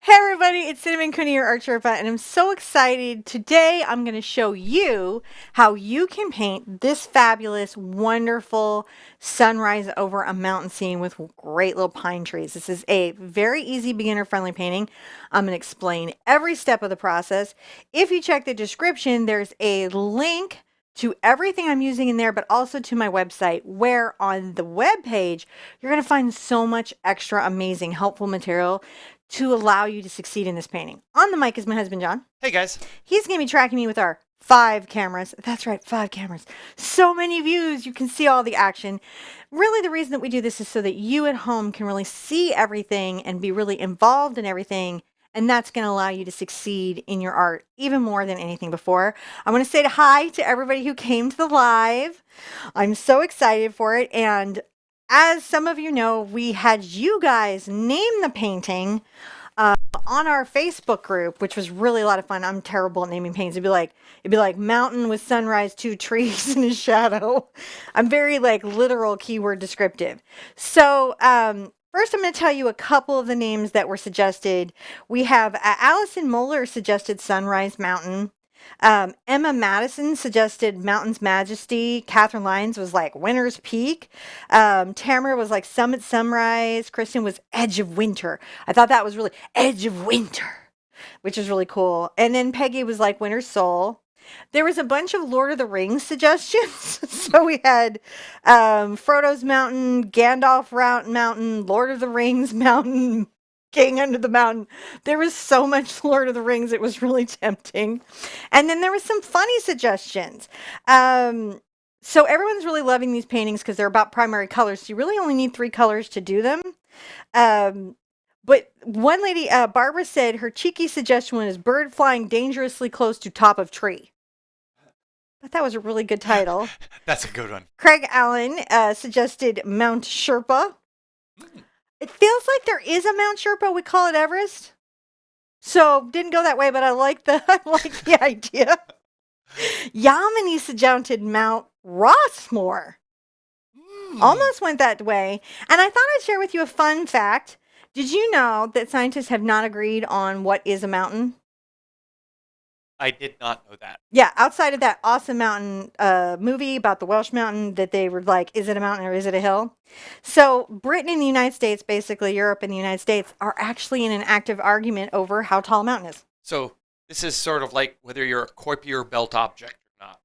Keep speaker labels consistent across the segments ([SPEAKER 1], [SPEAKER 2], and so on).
[SPEAKER 1] Hey everybody, it's Cinnamon Cooney, your Art Sherpa, and I'm so excited. Today I'm going to show you how you can paint this fabulous, wonderful sunrise over a mountain scene with great little pine trees. This is a very easy beginner-friendly painting. I'm going to explain every step of the process. If you check the description, there's a link to everything I'm using in there, but also to my website, where on the web page, you're going to find so much extra amazing, helpful material to allow you to succeed in this painting. On the mic is my husband, John.
[SPEAKER 2] Hey guys.
[SPEAKER 1] He's going to be tracking me with our 5 cameras. That's right, 5 cameras. So many views. You can see all the action. Really, the reason that we do this is so that you at home can really see everything and be really involved in everything. And that's going to allow you to succeed in your art even more than anything before. I want to say hi to everybody who came to the live. I'm so excited for it. And as some of you know, we had you guys name the painting on our Facebook group, which was really a lot of fun. I'm terrible at naming paintings. It'd be like mountain with sunrise, 2 trees and a shadow. I'm very like literal keyword descriptive. So first I'm going to tell you a couple of the names that were suggested. We have Allison Moeller suggested Sunrise Mountain. Emma Madison suggested Mountain's Majesty. Catherine Lyons was like Winter's Peak. Tamara was like Summit Sunrise. Kristen was Edge of Winter. I thought that was really Edge of Winter, which is really cool. And then Peggy was like Winter's Soul. There was a bunch of Lord of the Rings suggestions. So we had Frodo's Mountain, Gandalf Mountain, Lord of the Rings Mountain, King Under the Mountain. There was so much Lord of the Rings, it was really tempting. And then there was some funny suggestions. So everyone's really loving these paintings because they're about primary colors. So you really only need 3 colors to do them. But one lady, Barbara, said her cheeky suggestion was bird flying dangerously close to top of tree. But that was a really good title.
[SPEAKER 2] That's a good one.
[SPEAKER 1] Craig Allen suggested Mount Sherpa. It feels like there is a Mount Sherpa. We call it Everest. So didn't go that way, but I like the idea. Yamini suggested Mount Rossmore. Almost went that way. And I thought I'd share with you a fun fact. Did you know that scientists have not agreed on what is a mountain?
[SPEAKER 2] I did not know that.
[SPEAKER 1] Yeah, outside of that awesome mountain movie about the Welsh mountain that they were like, is it a mountain or is it a hill? So Britain and the United States, basically Europe and the United States, are actually in an active argument over how tall a mountain is.
[SPEAKER 2] So this is sort of like whether you're a Kuiper belt object or not.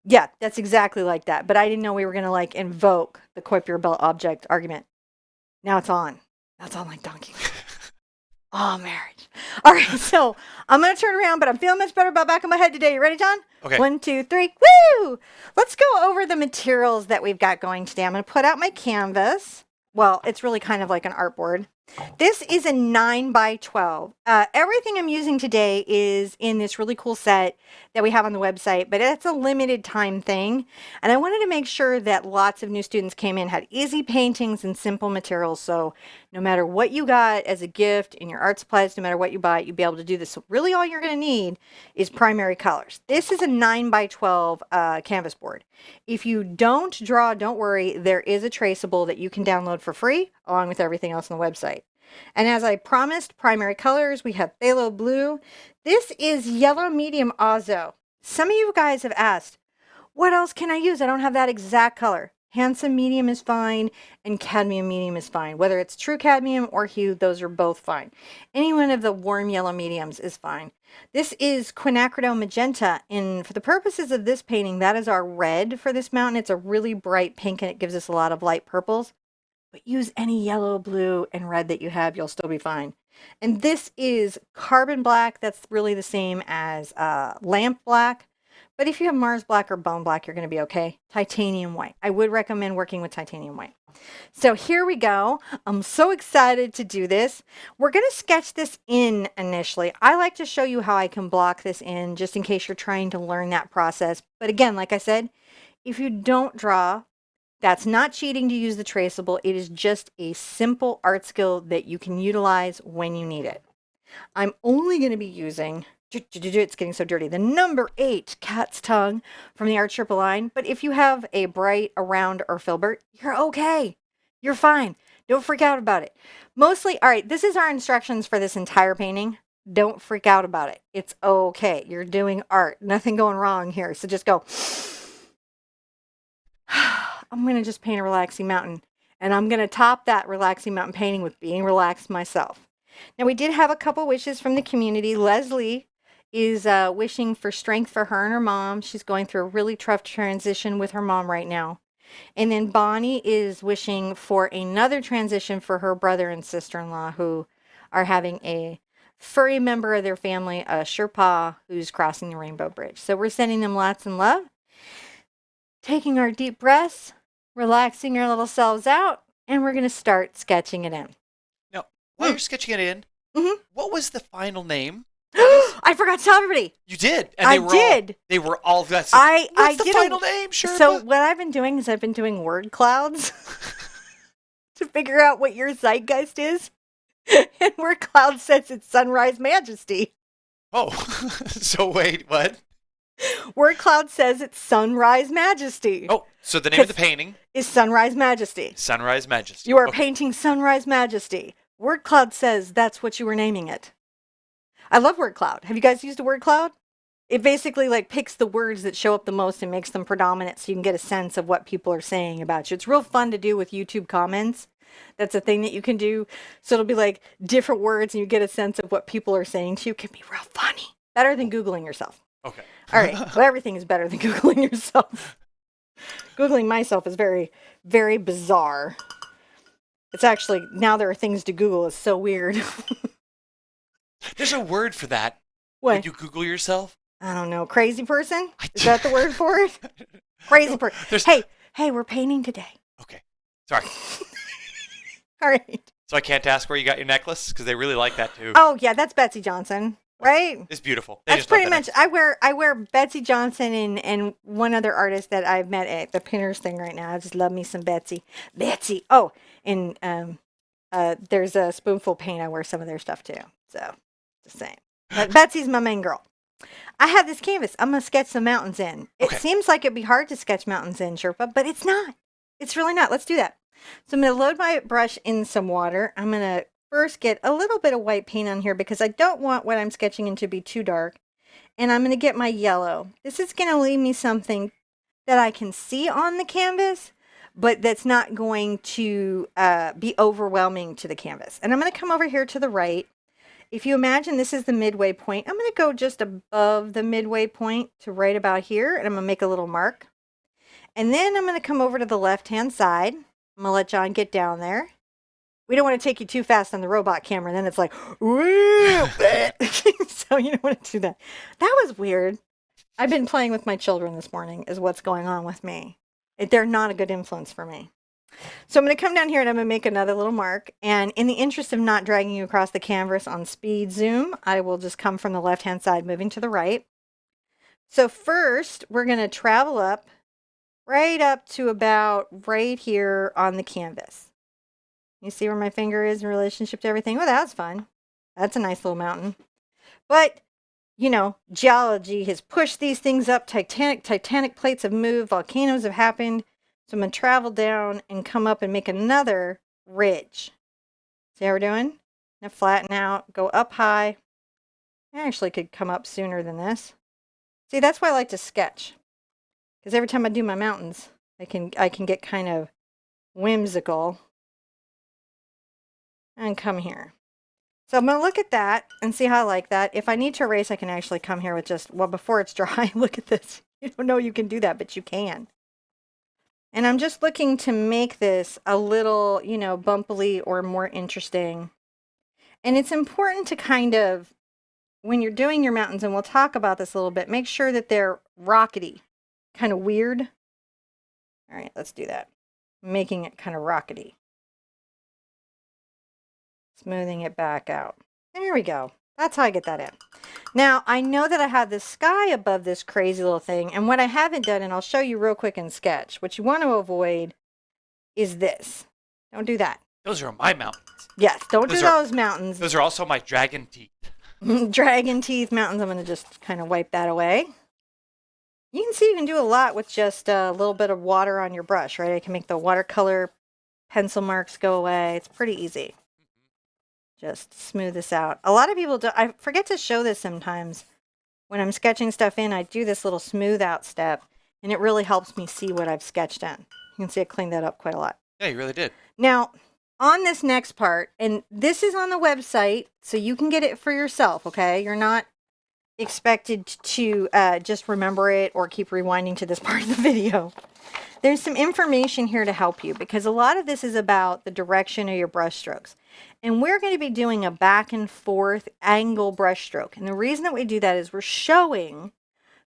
[SPEAKER 1] Yeah, that's exactly like that. But I didn't know we were going to like invoke the Kuiper belt object argument. Now it's on. Now it's on like donkey. Oh, marriage. All right, so I'm going to turn around, but I'm feeling much better about back of my head today. You ready, John?
[SPEAKER 2] Okay.
[SPEAKER 1] 1, 2, 3. Woo! Let's go over the materials that we've got going today. I'm going to put out my canvas. Well, it's really kind of like an artboard. This is a 9 by 12. Everything I'm using today is in this really cool set that we have on the website, but it's a limited time thing. And I wanted to make sure that lots of new students came in, had easy paintings and simple materials. So no matter what you got as a gift in your art supplies, no matter what you buy, you'll be able to do this. So really all you're going to need is primary colors. This is a 9 by 12 canvas board. If you don't draw, don't worry. There is a traceable that you can download for free along with everything else on the website. And as I promised, primary colors, we have Phthalo Blue. This is yellow medium Azo. Some of you guys have asked, what else can I use? I don't have that exact color. Handsome medium is fine, and cadmium medium is fine. Whether it's true cadmium or hue, those are both fine. Any one of the warm yellow mediums is fine. This is Quinacridone magenta, and for the purposes of this painting, that is our red for this mountain. It's a really bright pink, and it gives us a lot of light purples. But use any yellow, blue, and red that you have, you'll still be fine. And this is carbon black. That's really the same as lamp black. But if you have Mars black or bone black, you're going to be okay. Titanium white. I would recommend working with titanium white. So here we go. I'm so excited to do this. We're going to sketch this in initially. I like to show you how I can block this in just in case you're trying to learn that process. But again, like I said, if you don't draw, that's not cheating to use the traceable. It is just a simple art skill that you can utilize when you need it. I'm only going to be using, it's getting so dirty, the number 8 cat's tongue from the Art Sherpa line. But if you have a bright, a round, or filbert, you're okay. You're fine. Don't freak out about it. Mostly, all right, this is our instructions for this entire painting. Don't freak out about it. It's okay. You're doing art. Nothing going wrong here. So just go, I'm going to just paint a relaxing mountain. And I'm going to top that relaxing mountain painting with being relaxed myself. Now, we did have a couple wishes from the community. Leslie is wishing for strength for her and her mom. She's going through a really tough transition with her mom right now. And then Bonnie is wishing for another transition for her brother and sister-in-law who are having a furry member of their family, a Sherpa, who's crossing the Rainbow Bridge. So we're sending them lots of love, taking our deep breaths, relaxing our little selves out, and we're going to start sketching it in.
[SPEAKER 2] Now, while you're sketching it in, what was the final name?
[SPEAKER 1] I forgot to tell everybody.
[SPEAKER 2] You did. And
[SPEAKER 1] I did.
[SPEAKER 2] They were all. What's
[SPEAKER 1] I
[SPEAKER 2] the
[SPEAKER 1] did
[SPEAKER 2] final name, Sherpa?
[SPEAKER 1] So what I've been doing is I've been doing word clouds to figure out what your zeitgeist is. And word cloud says it's Sunrise Majesty.
[SPEAKER 2] Oh, so wait, what?
[SPEAKER 1] Word cloud says it's Sunrise Majesty.
[SPEAKER 2] Oh, so the name of the painting
[SPEAKER 1] is Sunrise Majesty.
[SPEAKER 2] Sunrise Majesty.
[SPEAKER 1] You are painting Sunrise Majesty. Word cloud says that's what you were naming it. I love word cloud. Have you guys used a word cloud? It basically like picks the words that show up the most and makes them predominant so you can get a sense of what people are saying about you. It's real fun to do with YouTube comments. That's a thing that you can do. So it'll be like different words and you get a sense of what people are saying to you. It can be real funny. Better than Googling yourself.
[SPEAKER 2] Okay.
[SPEAKER 1] All right. Well, everything is better than Googling yourself. Googling myself is very, very bizarre. It's actually, now there are things to Google. It's so weird.
[SPEAKER 2] There's a word for that.
[SPEAKER 1] What?
[SPEAKER 2] When you Google yourself?
[SPEAKER 1] I don't know. Crazy person? Is that the word for it? Crazy person. Hey, we're painting today.
[SPEAKER 2] Okay. Sorry.
[SPEAKER 1] All right.
[SPEAKER 2] So I can't ask where you got your necklace? Because they really like that too.
[SPEAKER 1] Oh, yeah. That's Betsy Johnson, right?
[SPEAKER 2] It's beautiful.
[SPEAKER 1] That's pretty much, I wear Betsy Johnson and one other artist that I've met at the Pinners thing right now. I just love me some Betsy. Betsy. Oh, and there's a Spoonful Paint. I wear some of their stuff too. So, just saying. But Betsy's my main girl. I have this canvas. I'm going to sketch some mountains in. It seems like it'd be hard to sketch mountains in, Sherpa, but it's not. It's really not. Let's do that. So I'm going to load my brush in some water. I'm going to first get a little bit of white paint on here because I don't want what I'm sketching in to be too dark. And I'm going to get my yellow. This is going to leave me something that I can see on the canvas, but that's not going to be overwhelming to the canvas. And I'm going to come over here to the right. If you imagine this is the midway point, I'm going to go just above the midway point to right about here, and I'm going to make a little mark. And then I'm going to come over to the left-hand side. I'm going to let John get down there. We don't want to take you too fast on the robot camera. Then it's like, woo! So you don't want to do that. That was weird. I've been playing with my children this morning is what's going on with me. They're not a good influence for me. So I'm going to come down here and I'm going to make another little mark. And in the interest of not dragging you across the canvas on speed zoom, I will just come from the left-hand side, moving to the right. So first, we're going to travel up, right up to about right here on the canvas. You see where my finger is in relationship to everything? Well, that's fun. That's a nice little mountain. But, you know, geology has pushed these things up. Titanic plates have moved. Volcanoes have happened. So I'm going to travel down and come up and make another ridge. See how we're doing? Now flatten out, go up high. I actually could come up sooner than this. See, that's why I like to sketch. Because every time I do my mountains, I can get kind of whimsical. And come here. So I'm going to look at that and see how I like that. If I need to erase, I can actually come here with just, well, before it's dry, look at this. You don't know you can do that, but you can. And I'm just looking to make this a little, you know, bumpily or more interesting. And it's important to kind of, when you're doing your mountains, and we'll talk about this a little bit, make sure that they're rockety, kind of weird. All right, let's do that. Making it kind of rockety. Smoothing it back out. There we go. That's how I get that in. Now, I know that I have the sky above this crazy little thing, and what I haven't done, and I'll show you real quick in sketch, what you want to avoid is this. Don't do that.
[SPEAKER 2] Those are my mountains.
[SPEAKER 1] Yes, don't do those mountains.
[SPEAKER 2] Those are also my dragon teeth.
[SPEAKER 1] Dragon teeth mountains. I'm going to just kind of wipe that away. You can see you can do a lot with just a little bit of water on your brush, right? I can make the watercolor pencil marks go away. It's pretty easy. Just smooth this out. A lot of people do. I forget to show this sometimes. When I'm sketching stuff in, I do this little smooth out step, and it really helps me see what I've sketched in. You can see I cleaned that up quite a lot.
[SPEAKER 2] Yeah, you really did.
[SPEAKER 1] Now, on this next part, and this is on the website, so you can get it for yourself, okay? You're not expected to just remember it or keep rewinding to this part of the video. There's some information here to help you because a lot of this is about the direction of your brush strokes. And we're going to be doing a back and forth angle brush stroke. And the reason that we do that is we're showing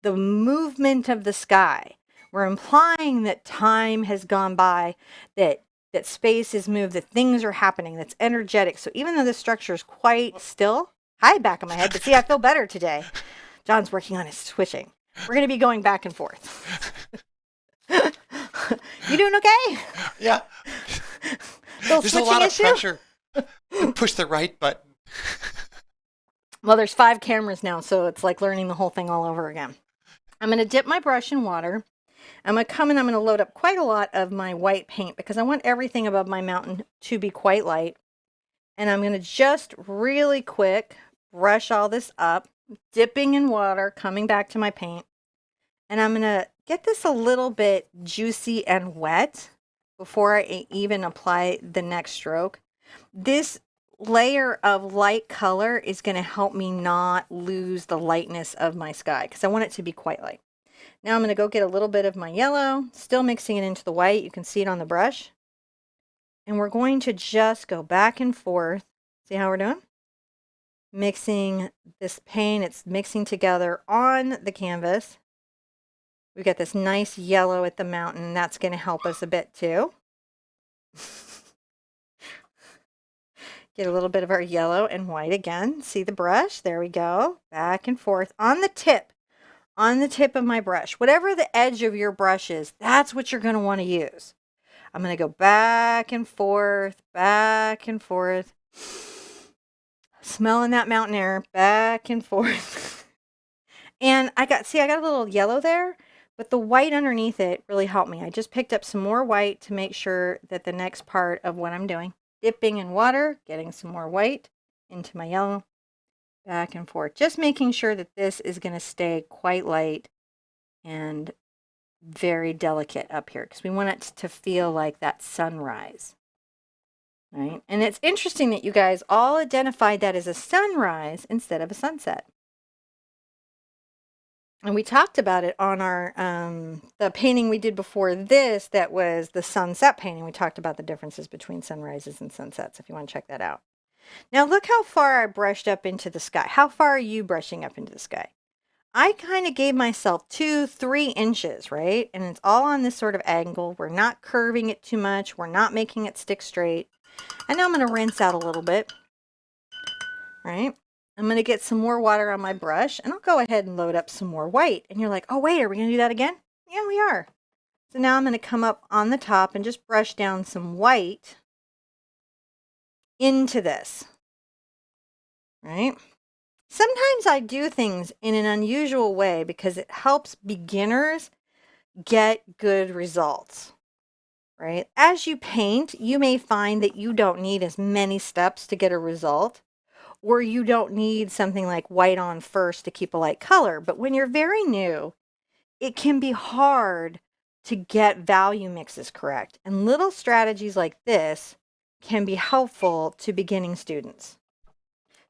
[SPEAKER 1] the movement of the sky. We're implying that time has gone by, that space is moved, that things are happening, that's energetic. So even though the structure is quite still, hi, back of my head, but see, I feel better today. John's working on his switching. We're going to be going back and forth. You doing okay?
[SPEAKER 2] Yeah. There's a lot of pressure to push the right button.
[SPEAKER 1] Well, there's 5 cameras now, so it's like learning the whole thing all over again. I'm going to dip my brush in water. I'm going to come and I'm going to load up quite a lot of my white paint because I want everything above my mountain to be quite light. And I'm going to just really quick brush all this up, dipping in water, coming back to my paint. And I'm going to get this a little bit juicy and wet before I even apply the next stroke. This layer of light color is going to help me not lose the lightness of my sky because I want it to be quite light. Now I'm going to go get a little bit of my yellow, still mixing it into the white. You can see it on the brush. And we're going to just go back and forth. See how we're doing? Mixing this paint. It's mixing together on the canvas. We got this nice yellow at the mountain. That's going to help us a bit too. Get a little bit of our yellow and white again. See the brush? There we go. Back and forth on the tip. On the tip of my brush. Whatever the edge of your brush is, that's what you're going to want to use. I'm going to go back and forth, back and forth. Smelling that mountain air, back and forth. And I got a little yellow there, but the white underneath it really helped me. I just picked up some more white to make sure that the next part of what I'm doing, dipping in water, getting some more white into my yellow, back and forth. Just making sure that this is going to stay quite light and very delicate up here because we want it to feel like that sunrise. Right? And it's interesting that you guys all identified that as a sunrise instead of a sunset. And we talked about it on our the painting we did before this that was the sunset painting. We talked about the differences between sunrises and sunsets if you want to check that out. Now look how far I brushed up into the sky. How far are you brushing up into the sky? I kind of gave myself 2-3 inches, right? And it's all on this sort of angle. We're not curving it too much. We're not making it stick straight. And now I'm going to rinse out a little bit, right? I'm going to get some more water on my brush and I'll go ahead and load up some more white. And you're like, oh wait, are we going to do that again? Yeah, we are. So now I'm going to come up on the top and just brush down some white into this, right? Sometimes I do things in an unusual way because it helps beginners get good results, right? As you paint, you may find that you don't need as many steps to get a result, or you don't need something like white on first to keep a light color. But when you're very new, it can be hard to get value mixes correct. And little strategies like this can be helpful to beginning students.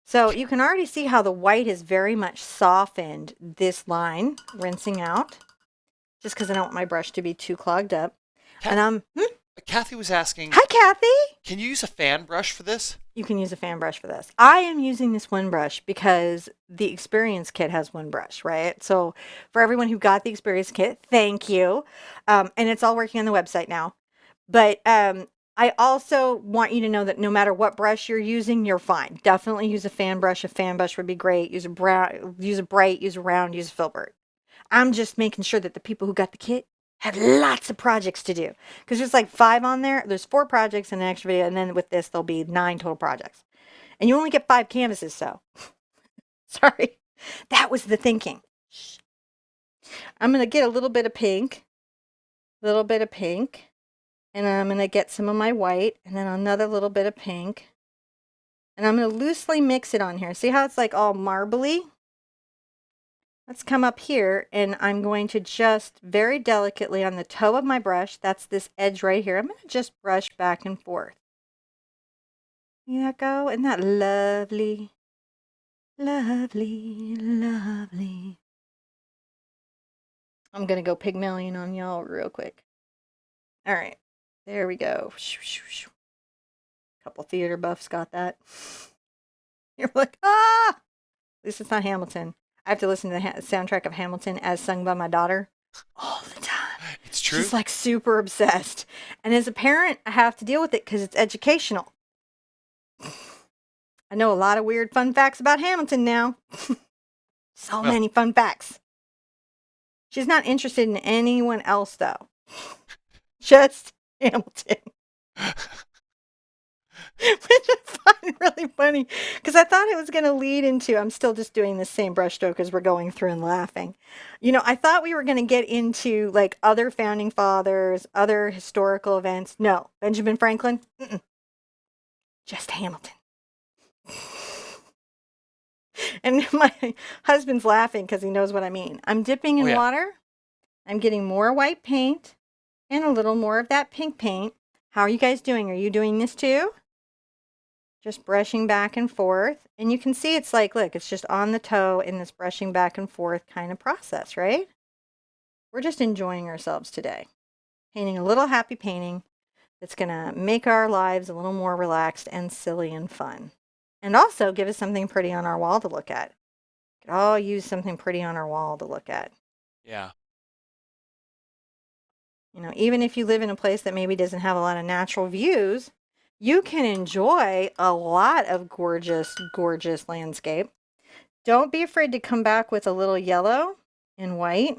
[SPEAKER 1] So you can already see how the white has very much softened this line, rinsing out, just because I don't want my brush to be too clogged up. And
[SPEAKER 2] Kathy was asking,
[SPEAKER 1] hi, Kathy.
[SPEAKER 2] Can you use a fan brush for this?
[SPEAKER 1] You can use a fan brush for this. I am using this one brush because the Experience Kit has one brush, right? So for everyone who got the Experience Kit, thank you. And it's all working on the website now. But I also want you to know that no matter what brush you're using, you're fine. Definitely use a fan brush. A fan brush would be great. Use a brown, use a bright, use a round, use a filbert. I'm just making sure that the people who got the kit had lots of projects to do. Because there's like 5 on there. There's 4 projects in the next video. And then with this, there'll be 9 total projects. And you only get 5 canvases, so. Sorry. That was the thinking. I'm going to get a little bit of pink. And I'm going to get some of my white and then another little bit of pink. And I'm going to loosely mix it on here. See how it's like all marbly? Let's come up here and I'm going to just very delicately on the toe of my brush, that's this edge right here, I'm going to just brush back and forth. See that go? Isn't that lovely? Lovely, lovely. I'm going to go Pygmalion on y'all real quick. All right, there we go. A couple theater buffs got that. You're like, ah! At least it's not Hamilton. I have to listen to the soundtrack of Hamilton as sung by my daughter all the time.
[SPEAKER 2] It's true.
[SPEAKER 1] She's like super obsessed. And as a parent, I have to deal with it because it's educational. I know a lot of weird fun facts about Hamilton now. So many fun facts. She's not interested in anyone else, though. Just Hamilton. Which I find really funny because I thought it was going to lead into, I'm still just doing the same brushstroke as we're going through and laughing. You know, I thought we were going to get into like other founding fathers, other historical events. No, Benjamin Franklin, just Hamilton. And my husband's laughing because he knows what I mean. I'm dipping in water. I'm getting more white paint and a little more of that pink paint. How are you guys doing? Are you doing this too? Just brushing back and forth. And you can see it's like, look, it's just on the toe in this brushing back and forth kind of process, right? We're just enjoying ourselves today. Painting a little happy painting that's going to make our lives a little more relaxed and silly and fun. And also give us something pretty on our wall to look at. We could all use something pretty on our wall to look at.
[SPEAKER 2] Yeah.
[SPEAKER 1] You know, even if you live in a place that maybe doesn't have a lot of natural views, you can enjoy a lot of gorgeous, gorgeous landscape. Don't be afraid to come back with a little yellow and white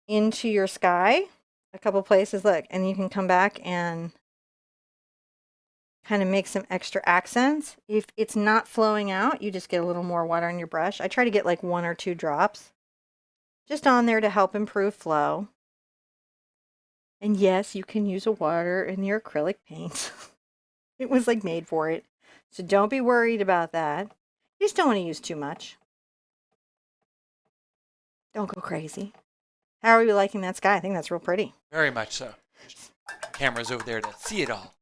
[SPEAKER 1] into your sky. A couple places, look, and you can come back and kind of make some extra accents. If it's not flowing out, you just get a little more water on your brush. I try to get like 1 or 2 drops just on there to help improve flow. And yes, you can use a water in your acrylic paint. It was like made for it. So don't be worried about that. You just don't want to use too much. Don't go crazy. How are we liking that sky? I think that's real pretty.
[SPEAKER 2] Very much so. Camera's over there to see it all.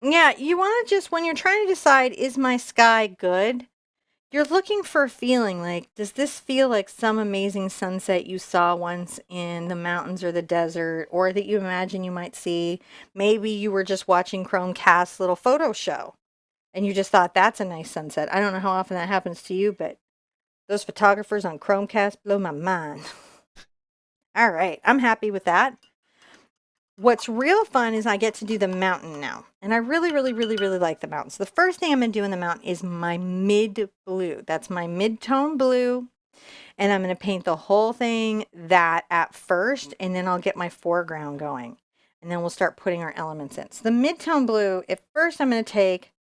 [SPEAKER 1] Yeah, you want to just, when you're trying to decide, is my sky good? You're looking for a feeling like, does this feel like some amazing sunset you saw once in the mountains or the desert, or that you imagine you might see? Maybe you were just watching Chromecast's little photo show and you just thought that's a nice sunset. I don't know how often that happens to you, but those photographers on Chromecast blow my mind. All right, I'm happy with that. What's real fun is I get to do the mountain now. And I really, really, really, really like the mountain. So the first thing I'm going to do in the mountain is my mid blue. That's my mid-tone blue. And I'm going to paint the whole thing that at first. And then I'll get my foreground going. And then we'll start putting our elements in. So the mid-tone blue, at first I'm going to take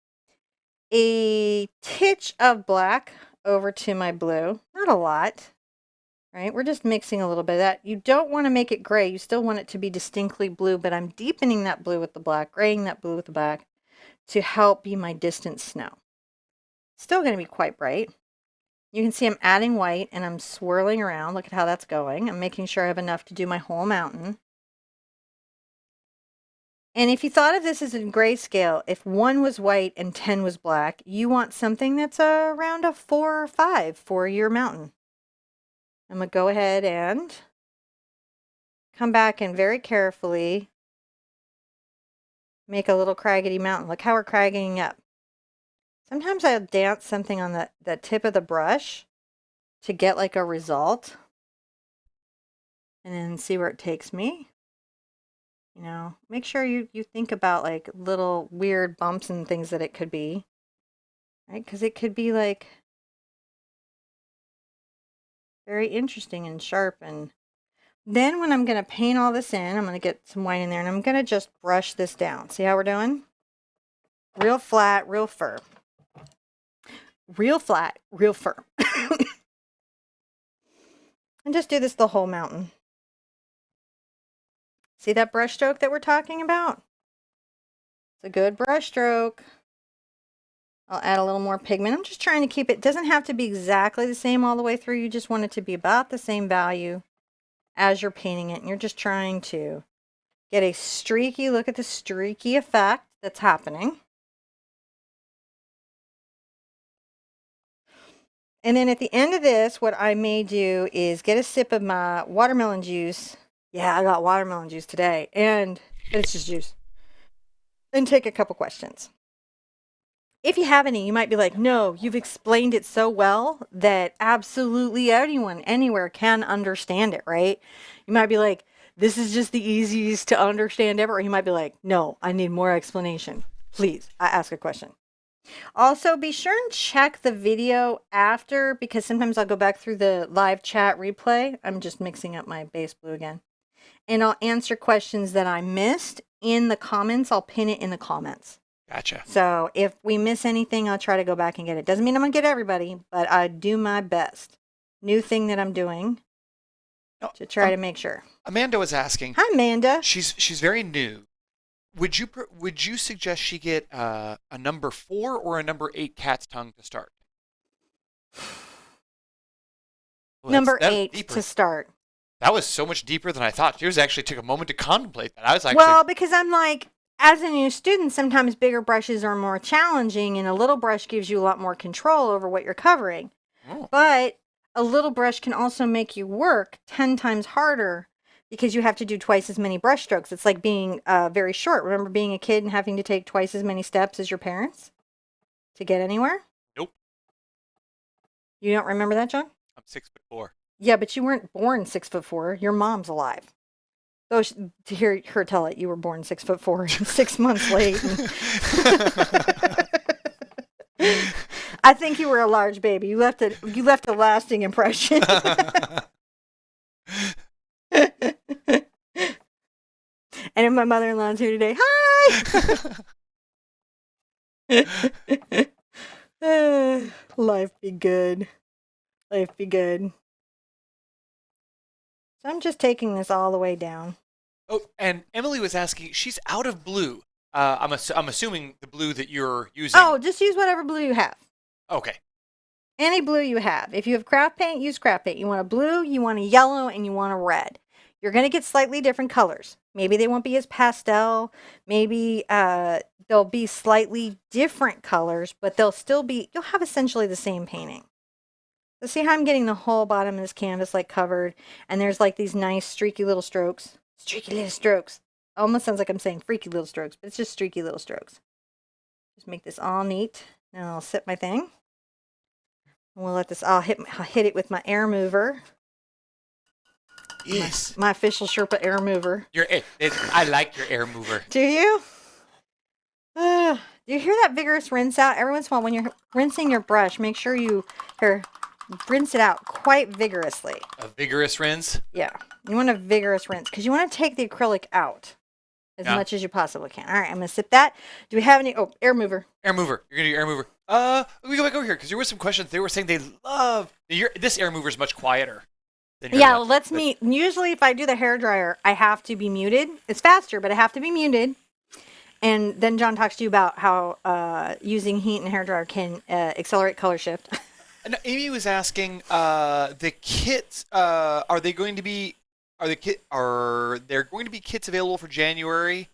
[SPEAKER 1] a titch of black over to my blue. Not a lot. Right, we're just mixing a little bit of that. You don't want to make it gray. You still want it to be distinctly blue, but I'm deepening that blue with the black, graying that blue with the black to help be my distant snow. Still going to be quite bright. You can see I'm adding white and I'm swirling around. Look at how that's going. I'm making sure I have enough to do my whole mountain. And if you thought of this as a grayscale, if 1 was white and 10 was black, you want something that's around a 4 or 5 for your mountain. I'm going to go ahead and come back and very carefully make a little craggedy mountain. Look how we're craggying up. Sometimes I'll dance something on the tip of the brush to get like a result and then see where it takes me. You know, make sure you think about like little weird bumps and things that it could be, right? Because it could be like very interesting and sharp. And then when I'm going to paint all this in, I'm going to get some white in there and I'm going to just brush this down. See how we're doing? Real flat, real fur. Real flat, real fur. And just do this the whole mountain. See that brush stroke that we're talking about? It's a good brush stroke. I'll add a little more pigment. I'm just trying to keep it, doesn't have to be exactly the same all the way through. You just want it to be about the same value as you're painting it. And you're just trying to get a streaky, look at the streaky effect that's happening. And then at the end of this, what I may do is get a sip of my watermelon juice. Yeah, I got watermelon juice today. And it's just juice. And take a couple questions. If you have any, you might be like, no, you've explained it so well that absolutely anyone, anywhere can understand it, right? You might be like, this is just the easiest to understand ever. Or you might be like, no, I need more explanation. Please, I ask a question. Also, be sure and check the video after, because sometimes I'll go back through the live chat replay. I'm just mixing up my base blue again. And I'll answer questions that I missed in the comments. I'll pin it in the comments.
[SPEAKER 2] Gotcha.
[SPEAKER 1] So if we miss anything, I'll try to go back and get it. Doesn't mean I'm going to get everybody, but I do my best. New thing that I'm doing to try to make sure.
[SPEAKER 2] Amanda was asking.
[SPEAKER 1] Hi, Amanda.
[SPEAKER 2] She's very new. Would you suggest she get a number 4 or a number 8 cat's tongue to start?
[SPEAKER 1] Well, number 8 to start.
[SPEAKER 2] That was so much deeper than I thought. Yours actually took a moment to contemplate that. I was actually
[SPEAKER 1] because I'm like, as a new student, sometimes bigger brushes are more challenging, and a little brush gives you a lot more control over what you're covering. Oh. But a little brush can also make you work 10 times harder because you have to do twice as many brush strokes. It's like being very short. Remember being a kid and having to take twice as many steps as your parents to get anywhere?
[SPEAKER 2] Nope.
[SPEAKER 1] You don't remember that, John?
[SPEAKER 2] I'm 6'4".
[SPEAKER 1] Yeah, but you weren't born 6'4". Your mom's alive. Though to hear her tell it, you were born 6'4" and 6 months late. I think you were a large baby. You left a lasting impression. And if my mother-in-law's here today, hi. Life be good. Life be good. So I'm just taking this all the way down.
[SPEAKER 2] Oh, and Emily was asking, she's out of blue. I'm assuming the blue that you're using.
[SPEAKER 1] Oh, just use whatever blue you have.
[SPEAKER 2] Okay.
[SPEAKER 1] Any blue you have. If you have craft paint, use craft paint. You want a blue, you want a yellow, and you want a red. You're going to get slightly different colors. Maybe they won't be as pastel. Maybe they'll be slightly different colors, but they'll still be, you'll have essentially the same painting. So see how I'm getting the whole bottom of this canvas like covered, and there's like these nice streaky little strokes. Streaky little strokes. Almost sounds like I'm saying freaky little strokes, but it's just streaky little strokes. Just make this all neat. Now I'll set my thing. And we'll let this, I'll hit it with my air mover.
[SPEAKER 2] Yes.
[SPEAKER 1] My official Sherpa air mover.
[SPEAKER 2] I like your air mover.
[SPEAKER 1] Do you? Do you hear that vigorous rinse out? Every once in a while when you're rinsing your brush, make sure you rinse it out quite vigorously.
[SPEAKER 2] A vigorous rinse?
[SPEAKER 1] Yeah. You want a vigorous rinse because you want to take the acrylic out as much as you possibly can. All right, I'm going to sip that. Do we have any? Oh, air mover.
[SPEAKER 2] Air mover. You're going to do air mover. Let me go back over here because there were some questions. They were saying they love this air mover is much quieter.
[SPEAKER 1] Yeah, well, let's meet. Usually if I do the hairdryer, I have to be muted. It's faster, but I have to be muted. And then John talks to you about how using heat in a hairdryer can accelerate color shift.
[SPEAKER 2] And Amy was asking, the kits, are there going to be kits available for January?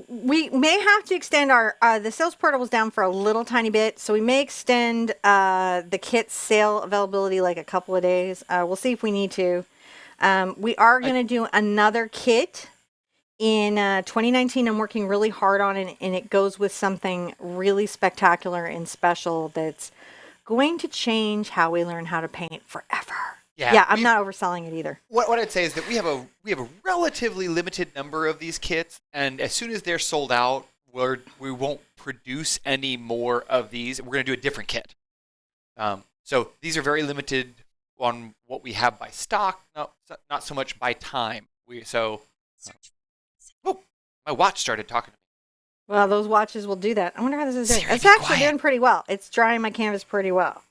[SPEAKER 1] We may have to extend our the sales portal was down for a little tiny bit, so we may extend the kit sale availability like a couple of days. We'll see if we need to. We are going to do another kit in 2019. I'm working really hard on it, and it goes with something really spectacular and special that's going to change how we learn how to paint forever. Yeah, I'm not overselling it either.
[SPEAKER 2] What I'd say is that we have a relatively limited number of these kits, and as soon as they're sold out, we won't produce any more of these. We're going to do a different kit. So these are very limited on what we have by stock, not so much by time. My watch started talking to me.
[SPEAKER 1] Well, those watches will do that. I wonder how this is doing. It's actually doing pretty well. It's drying my canvas pretty well.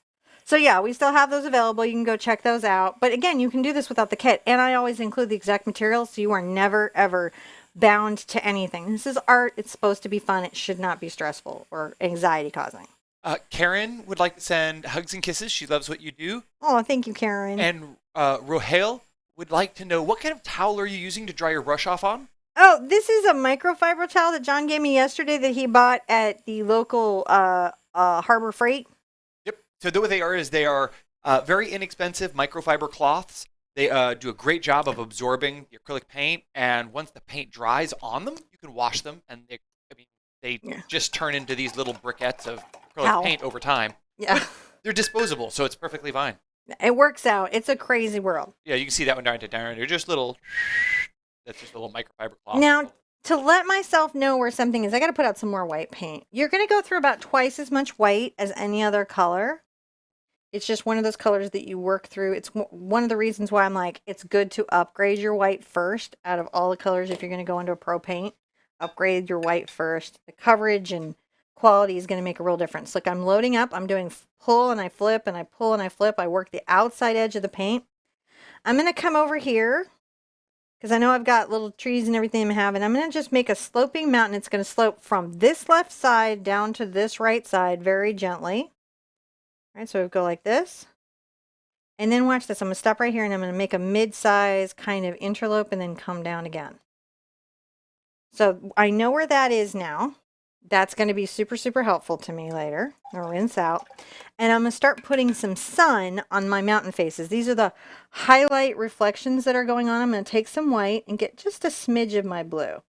[SPEAKER 1] So yeah, we still have those available. You can go check those out. But again, you can do this without the kit. And I always include the exact materials, so you are never, ever bound to anything. This is art. It's supposed to be fun. It should not be stressful or anxiety causing.
[SPEAKER 2] Karen would like to send hugs and kisses. She loves what you do.
[SPEAKER 1] Oh, thank you, Karen.
[SPEAKER 2] And Rohail would like to know, what kind of towel are you using to dry your brush off on?
[SPEAKER 1] Oh, this is a microfiber towel that John gave me yesterday that he bought at the local Harbor Freight.
[SPEAKER 2] Yep. So what they are very inexpensive microfiber cloths. They do a great job of absorbing the acrylic paint, and once the paint dries on them, you can wash them, and they just turn into these little briquettes of acrylic paint over time.
[SPEAKER 1] Yeah.
[SPEAKER 2] But they're disposable, so it's perfectly fine.
[SPEAKER 1] It works out. It's a crazy world.
[SPEAKER 2] Yeah, you can see that one down to Darren. They're just little. That's just a little microfiber cloth.
[SPEAKER 1] Now, to let myself know where something is, I got to put out some more white paint. You're going to go through about twice as much white as any other color. It's just one of those colors that you work through. It's one of the reasons why I'm like, it's good to upgrade your white first out of all the colors. If you're going to go into a pro paint, upgrade your white first. The coverage and quality is going to make a real difference. Look, I'm loading up. I'm doing pull and I flip and I pull and I flip. I work the outside edge of the paint. I'm going to come over here because I know I've got little trees and everything I'm having. I'm going to just make a sloping mountain. It's going to slope from this left side down to this right side very gently. All right, so we go like this. And then watch this. I'm going to stop right here and I'm going to make a mid-size kind of interlope and then come down again. So I know where that is now. That's going to be super, super helpful to me later. I'm going to rinse out. And I'm going to start putting some sun on my mountain faces. These are the highlight reflections that are going on. I'm going to take some white and get just a smidge of my blue.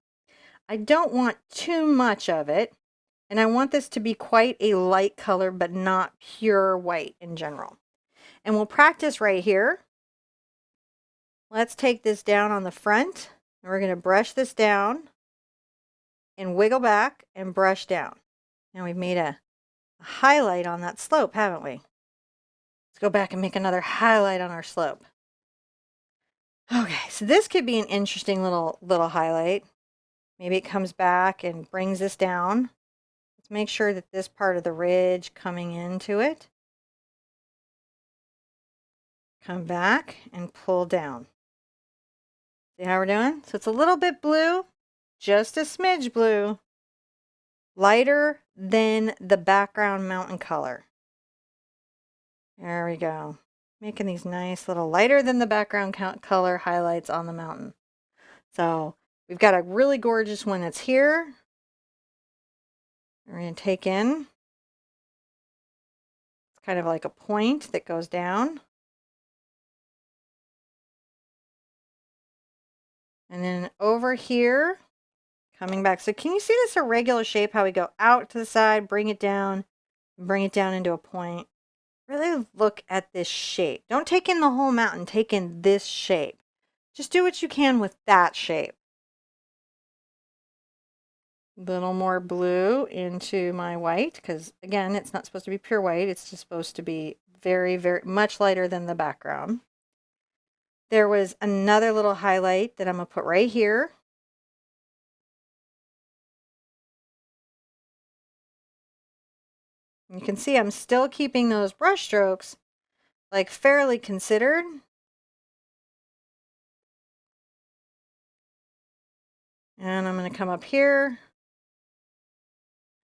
[SPEAKER 1] I don't want too much of it. And I want this to be quite a light color, but not pure white in general. And we'll practice right here. Let's take this down on the front. And we're going to brush this down and wiggle back and brush down. Now we've made a highlight on that slope, haven't we? Let's go back and make another highlight on our slope. Okay, so this could be an interesting little highlight. Maybe it comes back and brings this down. Make sure that this part of the ridge coming into it, come back and pull down. See how we're doing? So it's a little bit blue, just a smidge blue, lighter than the background mountain color. There we go. Making these nice little lighter than the background color highlights on the mountain. So we've got a really gorgeous one that's here. We're going to take in, it's kind of like a point that goes down. And then over here, coming back. So can you see this irregular shape, how we go out to the side, bring it down into a point? Really look at this shape. Don't take in the whole mountain, take in this shape. Just do what you can with that shape. Little more blue into my white because again it's not supposed to be pure white, it's just supposed to be very, very much lighter than the background. There was another little highlight that I'm going to put right here. You can see I'm still keeping those brush strokes like fairly considered. And I'm going to come up here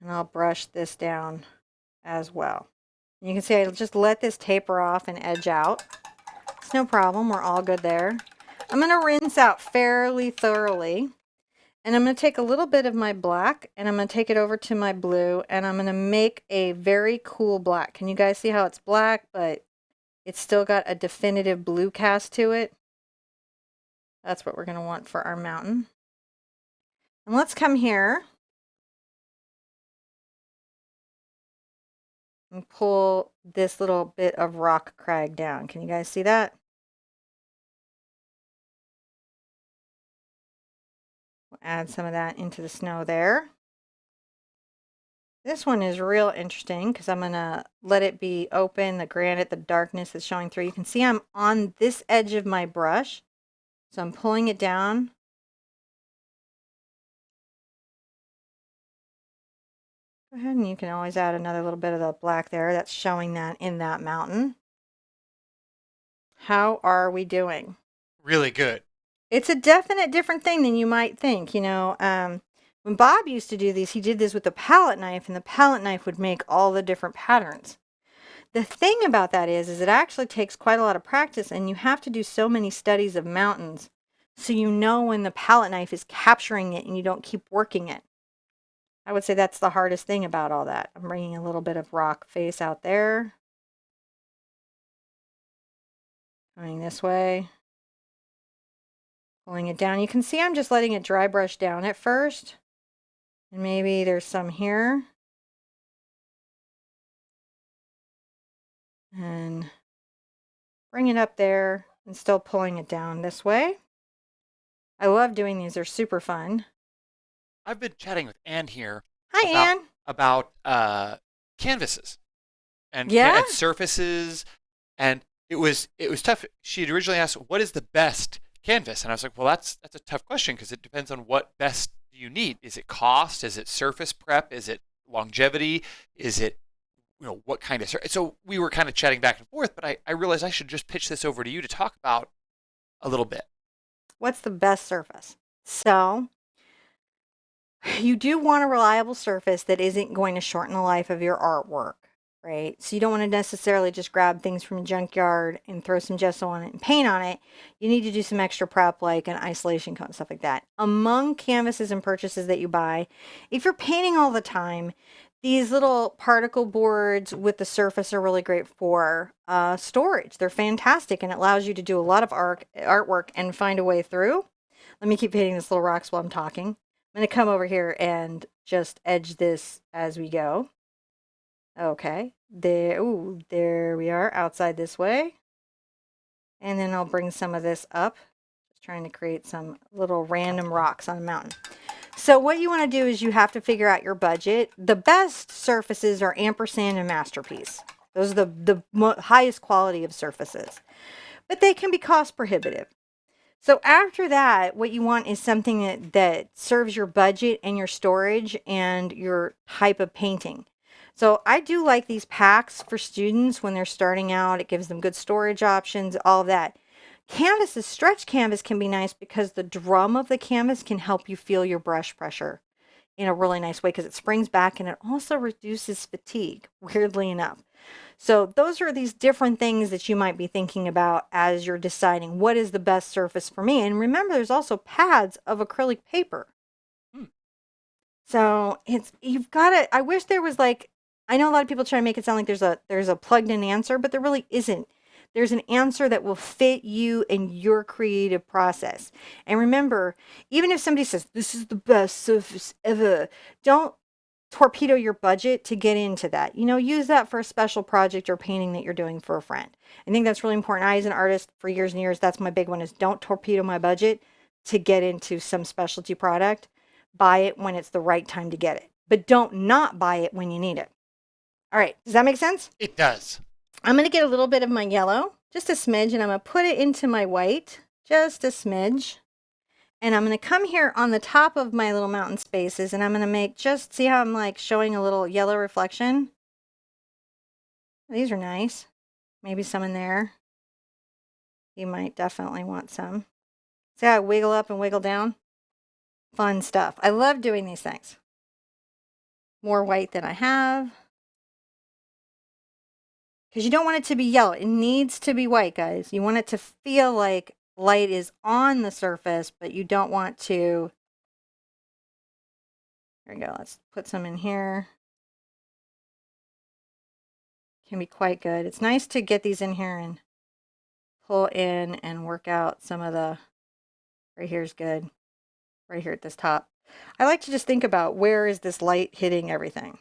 [SPEAKER 1] and I'll brush this down as well. And you can see I just let this taper off and edge out. It's no problem. We're all good there. I'm going to rinse out fairly thoroughly. And I'm going to take a little bit of my black and I'm going to take it over to my blue and I'm going to make a very cool black. Can you guys see how it's black, but it's still got a definitive blue cast to it? That's what we're going to want for our mountain. And let's come here and pull this little bit of rock crag down. Can you guys see that? We'll add some of that into the snow there. This one is real interesting because I'm going to let it be open, the granite, the darkness is showing through. You can see I'm on this edge of my brush, so I'm pulling it down. Go ahead and you can always add another little bit of the black there. That's showing that in that mountain. How are we doing?
[SPEAKER 2] Really good.
[SPEAKER 1] It's a definite different thing than you might think. When Bob used to do these, he did this with a palette knife, and the palette knife would make all the different patterns. The thing about that is it actually takes quite a lot of practice, and you have to do so many studies of mountains so you know when the palette knife is capturing it and you don't keep working it. I would say that's the hardest thing about all that. I'm bringing a little bit of rock face out there. Going this way. Pulling it down. You can see I'm just letting it dry brush down at first. And maybe there's some here. And bring it up there and still pulling it down this way. I love doing these. They're super fun.
[SPEAKER 2] I've been chatting with Anne here.
[SPEAKER 1] Hi, Anne.
[SPEAKER 2] About canvases and surfaces, and it was tough. She had originally asked, "What is the best canvas?" And I was like, "Well, that's a tough question because it depends on what best do you need. Is it cost? Is it surface prep? Is it longevity? Is it what kind of surface?" So we were kind of chatting back and forth, but I realized I should just pitch this over to you to talk about a little bit.
[SPEAKER 1] What's the best surface? So you do want a reliable surface that isn't going to shorten the life of your artwork, right? So you don't want to necessarily just grab things from a junkyard and throw some gesso on it and paint on it. You need to do some extra prep like an isolation coat and stuff like that. Among canvases and purchases that you buy, if you're painting all the time, these little particle boards with the surface are really great for storage. They're fantastic, and it allows you to do a lot of artwork and find a way through. Let me keep hitting this little rocks while I'm talking. I'm going to come over here and just edge this as we go. Okay. There we are, outside this way. And then I'll bring some of this up. Just trying to create some little random rocks on a mountain. So what you want to do is you have to figure out your budget. The best surfaces are ampersand and masterpiece. Those are the highest quality of surfaces. But they can be cost prohibitive. So after that, what you want is something that serves your budget and your storage and your type of painting. So I do like these packs for students when they're starting out. It gives them good storage options, all of that. Canvases, stretch canvas can be nice because the drum of the canvas can help you feel your brush pressure in a really nice way because it springs back and it also reduces fatigue, weirdly enough. So those are these different things that you might be thinking about as you're deciding what is the best surface for me. And remember, there's also pads of acrylic paper. So you've got to, I wish there was I know a lot of people try to make it sound like there's a plugged in answer, but there really isn't. There's an answer that will fit you and your creative process. And remember, even if somebody says, this is the best surface ever, don't torpedo your budget to get into that. Use that for a special project or painting that you're doing for a friend. I think that's really important. I, as an artist for years and years, that's my big one, is don't torpedo my budget to get into some specialty product. Buy it when it's the right time to get it, but don't not buy it when you need it. All right. Does that make sense?
[SPEAKER 2] It does.
[SPEAKER 1] I'm going to get a little bit of my yellow, just a smidge, and I'm going to put it into my white, just a smidge. And I'm going to come here on the top of my little mountain spaces, and I'm going to make see how I'm showing a little yellow reflection? These are nice. Maybe some in there. You might definitely want some. See how I wiggle up and wiggle down? Fun stuff. I love doing these things. More white than I have. Because you don't want it to be yellow. It needs to be white, guys. You want it to feel like light is on the surface, but you don't want to. There we go. Let's put some in here. Can be quite good. It's nice to get these in here and pull in and work out some of the. Right here is good. Right here at this top. I like to just think about where is this light hitting everything.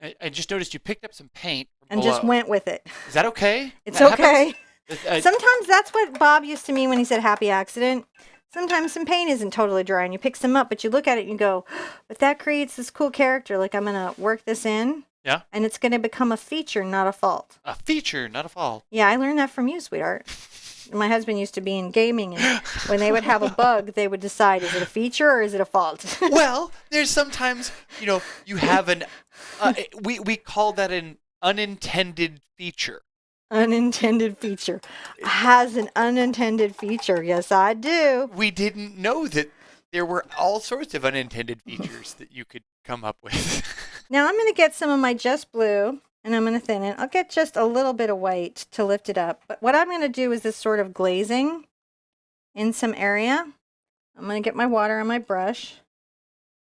[SPEAKER 2] I just noticed you picked up some paint from
[SPEAKER 1] and
[SPEAKER 2] below.
[SPEAKER 1] Just went with it.
[SPEAKER 2] Is that okay?
[SPEAKER 1] It's okay. Sometimes that's what Bob used to mean when he said happy accident. Sometimes some paint isn't totally dry and you pick some up, but you look at it and you go, but that creates this cool character. Like, I'm going to work this in.
[SPEAKER 2] Yeah.
[SPEAKER 1] And it's going to become a feature, not a fault.
[SPEAKER 2] A feature, not a fault.
[SPEAKER 1] Yeah, I learned that from you, sweetheart. My husband used to be in gaming, and when they would have a bug, they would decide, is it a feature or is it a fault?
[SPEAKER 2] Well, there's sometimes, you have an, we call that an unintended feature.
[SPEAKER 1] Unintended feature. Has an unintended feature. Yes, I do.
[SPEAKER 2] We didn't know that there were all sorts of unintended features that you could come up with.
[SPEAKER 1] Now I'm going to get some of my Just Blue and I'm going to thin it. I'll get just a little bit of white to lift it up. But what I'm going to do is this sort of glazing in some area. I'm going to get my water on my brush.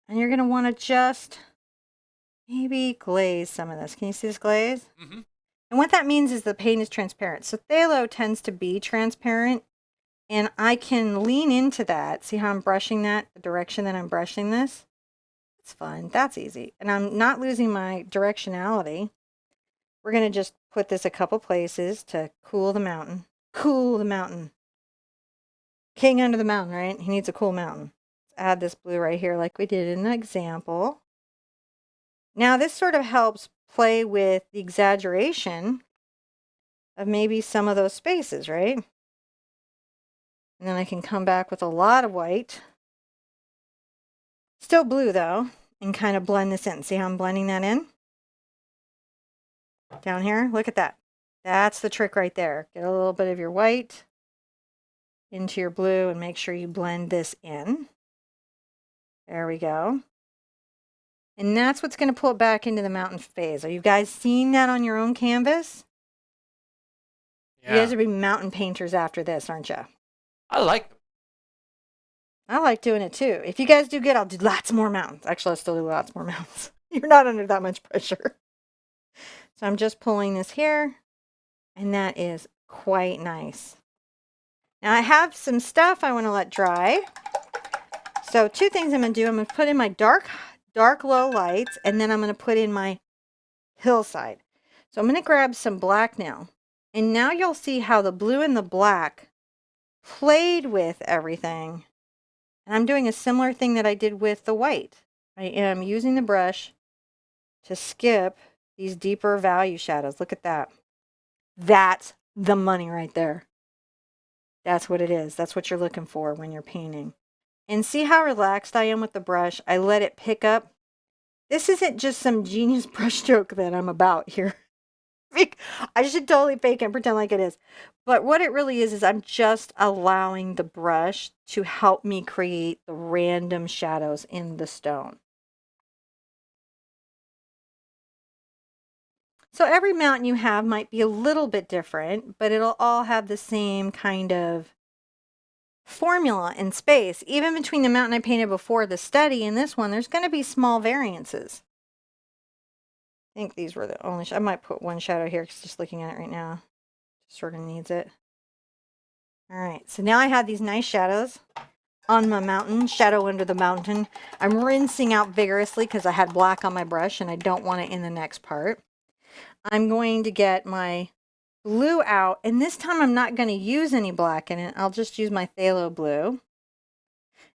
[SPEAKER 1] And you're going to want to just maybe glaze some of this. Can you see this glaze?
[SPEAKER 2] Mm-hmm.
[SPEAKER 1] And what that means is the paint is transparent. So phthalo tends to be transparent. And I can lean into that. See how I'm brushing that, the direction that I'm brushing this? It's fun. That's easy. And I'm not losing my directionality. We're going to just put this a couple places to cool the mountain. Cool the mountain. King under the mountain, right? He needs a cool mountain. Let's add this blue right here like we did in the example. Now this sort of helps play with the exaggeration of maybe some of those spaces, right? And then I can come back with a lot of white. Still blue though, and kind of blend this in. See how I'm blending that in? Down here, look at that. That's the trick right there. Get a little bit of your white into your blue and make sure you blend this in. There we go. And that's what's going to pull it back into the mountain phase. Are you guys seeing that on your own canvas?
[SPEAKER 2] Yeah.
[SPEAKER 1] You guys will be mountain painters after this, aren't you?
[SPEAKER 2] I like them.
[SPEAKER 1] I like doing it too. If you guys do good, I'll do lots more mountains. Actually, I'll still do lots more mountains. You're not under that much pressure. So I'm just pulling this here, and that is quite nice. Now I have some stuff I want to let dry. So two things I'm going to do. I'm going to put in my dark low lights, and then I'm going to put in my hillside. So I'm going to grab some black now. And now you'll see how the blue and the black played with everything. And I'm doing a similar thing that I did with the white. I am using the brush to skip these deeper value shadows. Look at that. That's the money right there. That's what it is. That's what you're looking for when you're painting. And see how relaxed I am with the brush? I let it pick up. This isn't just some genius brushstroke that I'm about here. I should totally fake it and pretend like it is. But what it really is I'm just allowing the brush to help me create the random shadows in the stone. So every mountain you have might be a little bit different, but it'll all have the same kind of formula in space. Even between the mountain I painted before the study and this one, there's going to be small variances. I think these were the only, I might put one shadow here because just looking at it right now, sort of needs it. All right, so now I have these nice shadows on my mountain, shadow under the mountain. I'm rinsing out vigorously because I had black on my brush and I don't want it in the next part. I'm going to get my blue out, and this time I'm not going to use any black in it. I'll just use my Phthalo Blue.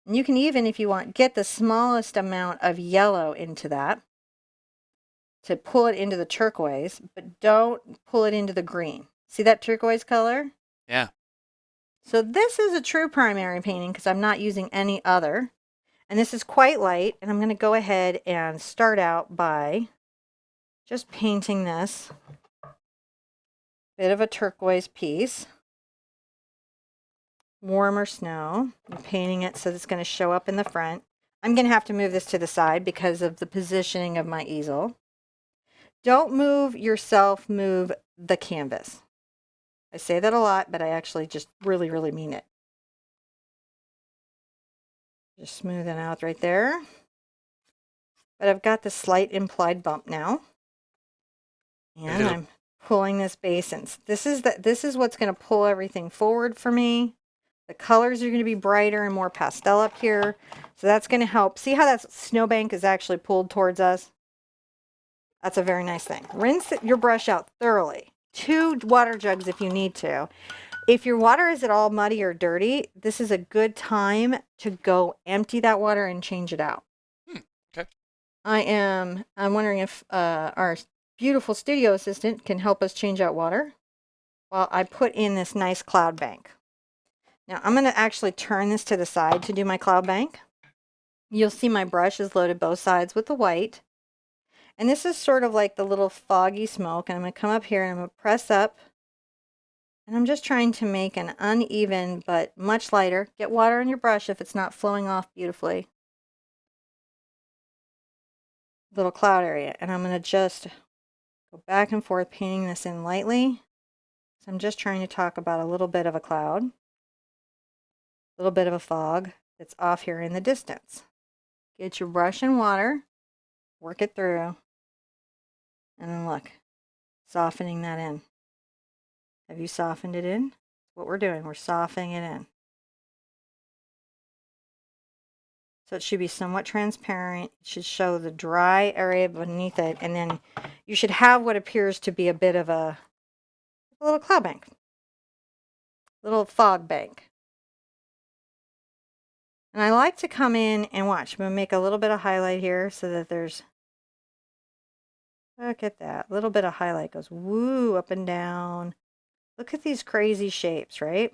[SPEAKER 1] And you can even, if you want, get the smallest amount of yellow into that to pull it into the turquoise, but don't pull it into the green. See that turquoise color?
[SPEAKER 2] Yeah.
[SPEAKER 1] So this is a true primary painting because I'm not using any other. And this is quite light, and I'm going to go ahead and start out by just painting this bit of a turquoise piece. Warmer snow. I'm painting it so it's going to show up in the front. I'm going to have to move this to the side because of the positioning of my easel. Don't move yourself, move the canvas. I say that a lot, but I actually just really, really mean it. Just smooth it out right there. But I've got the slight implied bump now. And I'm pulling this base in. This is what's going to pull everything forward for me. The colors are going to be brighter and more pastel up here. So that's going to help. See how that snowbank is actually pulled towards us? That's a very nice thing. Rinse your brush out thoroughly. 2 water jugs if you need to. If your water is at all muddy or dirty, this is a good time to go empty that water and change it out.
[SPEAKER 2] Okay.
[SPEAKER 1] I'm wondering if our beautiful studio assistant can help us change out water while I put in this nice cloud bank. Now I'm going to actually turn this to the side to do my cloud bank. You'll see my brush is loaded both sides with the white. And this is sort of like the little foggy smoke. And I'm going to come up here and I'm going to press up And I'm just trying to make an uneven but much lighter. Get water in your brush if it's not flowing off beautifully. Little cloud area. And I'm going to just go back and forth painting this in lightly. So I'm just trying to talk about a little bit of a cloud, a little bit of a fog that's off here in the distance. Get your brush and water, work it through, and then look, softening that in. Have you softened it in? What we're doing, we're softening it in. So it should be somewhat transparent. It should show the dry area beneath it, and then you should have what appears to be a bit of a little cloud bank, little fog bank. And I like to come in and watch. I'm going to make a little bit of highlight here so that there's, look at that, little bit of highlight goes woo up and down. Look at these crazy shapes, right?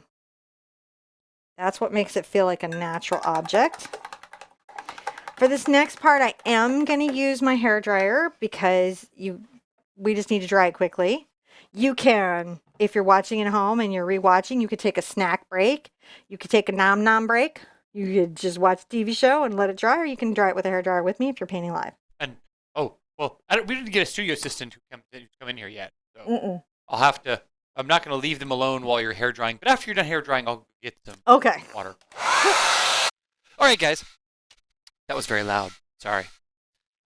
[SPEAKER 1] That's what makes it feel like a natural object. For this next part, I am going to use my hairdryer because we just need to dry it quickly. You can, if you're watching at home and you're rewatching, you could take a snack break. You could take a nom break. You could just watch a TV show and let it dry, or you can dry it with a hairdryer with me if you're painting live.
[SPEAKER 2] And, oh, well, we didn't get a studio assistant to come in here yet. So I'll have to, I'm not going to leave them alone while you're hair drying, but after you're done hair drying, I'll get some water. All right, guys. That was very loud. Sorry.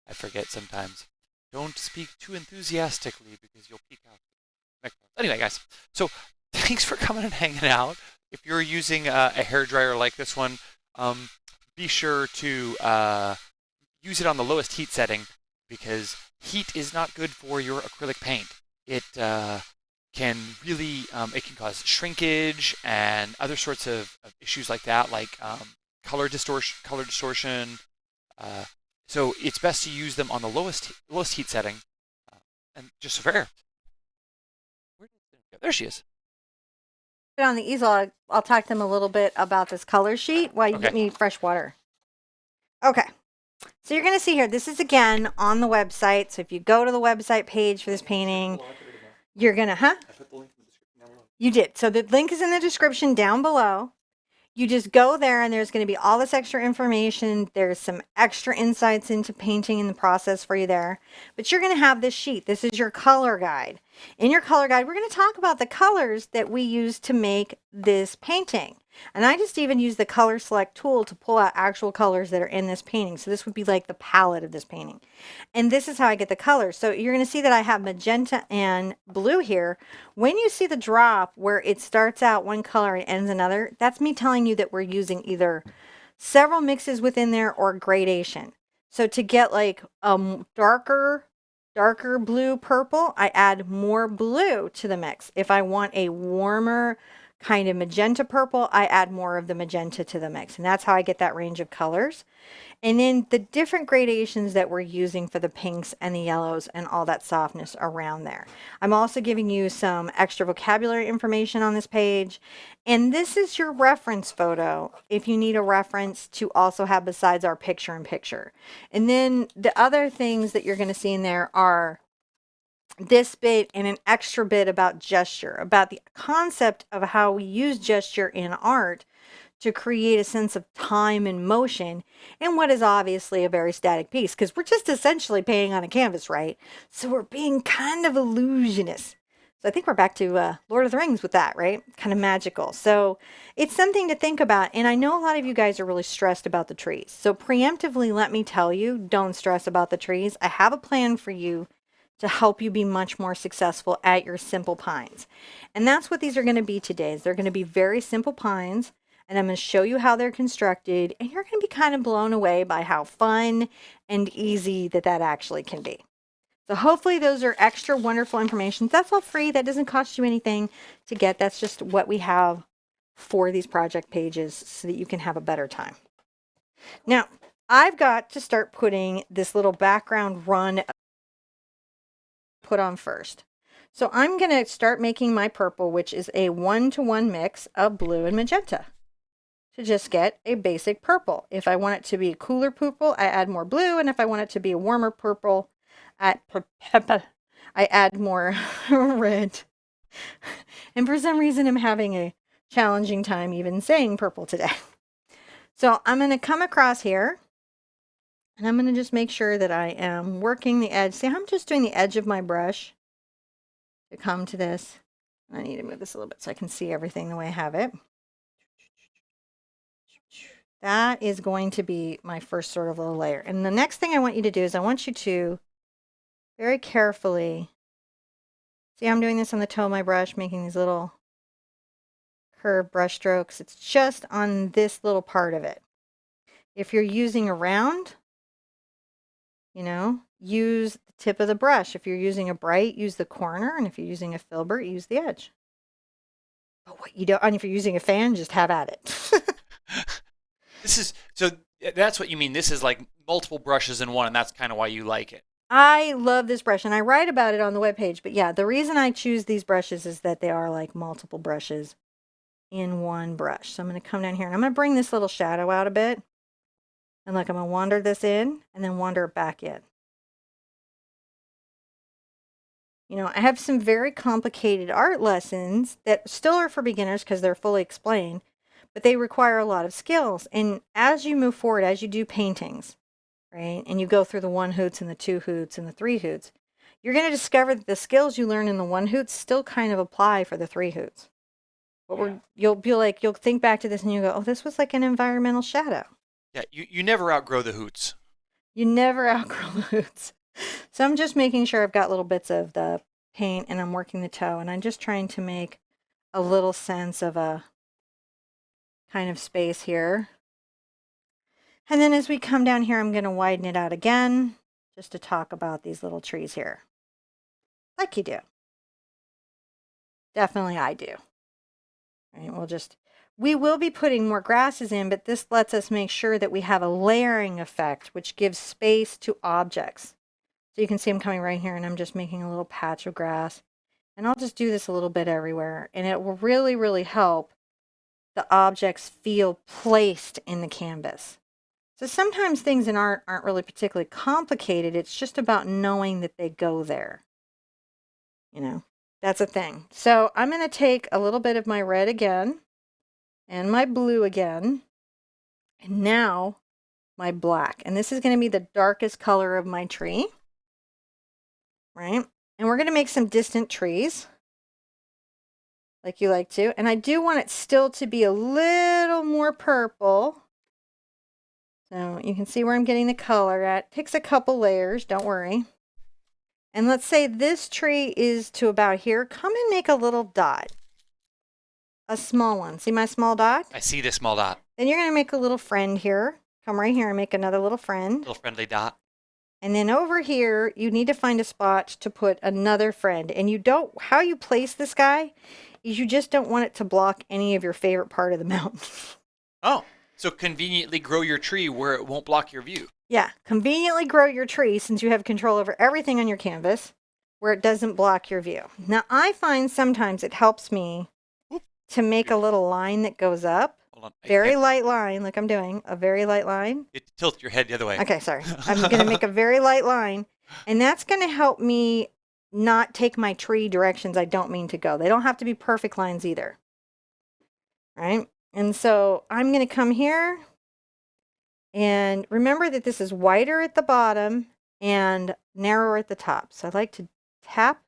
[SPEAKER 2] I forget sometimes. Don't speak too enthusiastically because you'll peek out. Anyway, guys. So thanks for coming and hanging out. If you're using a hairdryer like this one, be sure to use it on the lowest heat setting because heat is not good for your acrylic paint. It can really, it can cause shrinkage and other sorts of issues like that, like color distortion. So it's best to use them on the lowest heat setting, and just for air. There she is.
[SPEAKER 1] On the easel, I'll talk to them a little bit about this color sheet while you get me fresh water. Okay, so you're going to see here, this is again on the website. So if you go to the website page for this painting, you're going to, I put the link in the description down below. You did. So the link is in the description down below. You just go there and there's going to be all this extra information. There's some extra insights into painting in the process for you there. But you're going to have this sheet. This is your color guide. In your color guide, we're going to talk about the colors that we use to make this painting. And I just even use the color select tool to pull out actual colors that are in this painting. So this would be like the palette of this painting. And this is how I get the colors. So you're going to see that I have magenta and blue here. When you see the drop where it starts out one color and ends another, that's me telling you that we're using either several mixes within there or gradation. So to get like darker blue purple, I add more blue to the mix. If I want a warmer kind of magenta purple, I add more of the magenta to the mix. And that's how I get that range of colors. And then the different gradations that we're using for the pinks and the yellows and all that softness around there. I'm also giving you some extra vocabulary information on this page. And this is your reference photo if you need a reference to also have besides our picture in picture. And then the other things that you're going to see in there are this bit and an extra bit about gesture, about the concept of how we use gesture in art to create a sense of time and motion in what is obviously a very static piece, because we're just essentially painting on a canvas, right? So we're being kind of illusionist. So I think we're back to Lord of the Rings with that, right? Kind of magical. So it's something to think about. And I know a lot of you guys are really stressed about the trees. So preemptively, let me tell you, don't stress about the trees. I have a plan for you to help you be much more successful at your simple pines. And that's what these are going to be today. They're going to be very simple pines, and I'm going to show you how they're constructed, and you're going to be kind of blown away by how fun and easy that actually can be. So hopefully those are extra wonderful information. That's all free. That doesn't cost you anything to get. That's just what we have for these project pages so that you can have a better time. Now, I've got to start putting this little background run put on first. So I'm going to start making my purple, which is a 1-to-1 mix of blue and magenta to just get a basic purple. If I want it to be a cooler purple, I add more blue. And if I want it to be a warmer purple, I add more red. And for some reason, I'm having a challenging time even saying purple today. So I'm going to come across here. And I'm going to just make sure that I am working the edge. See, I'm just doing the edge of my brush to come to this. I need to move this a little bit so I can see everything the way I have it. That is going to be my first sort of little layer. And the next thing I want you to do is I want you to very carefully, see how I'm doing this on the toe of my brush, making these little curved brush strokes. It's just on this little part of it. If you're using a round, you know, use the tip of the brush. If you're using a bright, use the corner. And if you're using a filbert, use the edge. But what you don't, and if you're using a fan, just have at it.
[SPEAKER 2] This is, so that's what you mean. This is like multiple brushes in one, and that's kind of why you like it.
[SPEAKER 1] I love this brush, and I write about it on the webpage. But yeah, the reason I choose these brushes is that they are like multiple brushes in one brush. So I'm going to come down here, and I'm going to bring this little shadow out a bit. And look, I'm going to wander this in, and then wander it back in. You know, I have some very complicated art lessons that still are for beginners because they're fully explained, but they require a lot of skills. And as you move forward, as you do paintings, right, and you go through the 1 hoots and the 2 hoots and the 3 hoots, you're going to discover that the skills you learn in the 1 hoots still kind of apply for the 3 hoots. But you'll be like, you'll think back to this and you go, oh, this was like an environmental shadow.
[SPEAKER 2] Yeah, you never outgrow the hoots.
[SPEAKER 1] You never outgrow the hoots. So I'm just making sure I've got little bits of the paint and I'm working the toe, and I'm just trying to make a little sense of a kind of space here. And then as we come down here, I'm going to widen it out again just to talk about these little trees here. Like you do. Definitely I do. Right, we will be putting more grasses in, but this lets us make sure that we have a layering effect, which gives space to objects. So you can see I'm coming right here and I'm just making a little patch of grass. And I'll just do this a little bit everywhere. And it will really, really help the objects feel placed in the canvas. So sometimes things in art aren't really particularly complicated. It's just about knowing that they go there. You know, that's a thing. So I'm going to take a little bit of my red again and my blue again. And now my black. And this is going to be the darkest color of my tree. Right? And we're going to make some distant trees like you like to. And I do want it still to be a little more purple. So you can see where I'm getting the color at. It takes a couple layers, don't worry. And let's say this tree is to about here. Come and make a little dot. A small one. See my small dot?
[SPEAKER 2] I see the small dot.
[SPEAKER 1] Then you're going to make a little friend here. Come right here and make another little friend.
[SPEAKER 2] Little friendly dot.
[SPEAKER 1] And then over here, you need to find a spot to put another friend. And you don't, how you place this guy is you just don't want it to block any of your favorite part of the mountain.
[SPEAKER 2] Oh, so conveniently grow your tree where it won't block your view.
[SPEAKER 1] Yeah, conveniently grow your tree since you have control over everything on your canvas where it doesn't block your view. Now, I find sometimes it helps me to make a little line that goes up. Hold on. Very light line, like I'm doing, a very light line.
[SPEAKER 2] You tilt your head the other way.
[SPEAKER 1] Okay, sorry. I'm going to make a very light line, and that's going to help me not take my tree directions I don't mean to go. They don't have to be perfect lines either. Right? And so I'm going to come here, and remember that this is wider at the bottom and narrower at the top. So I like to tap,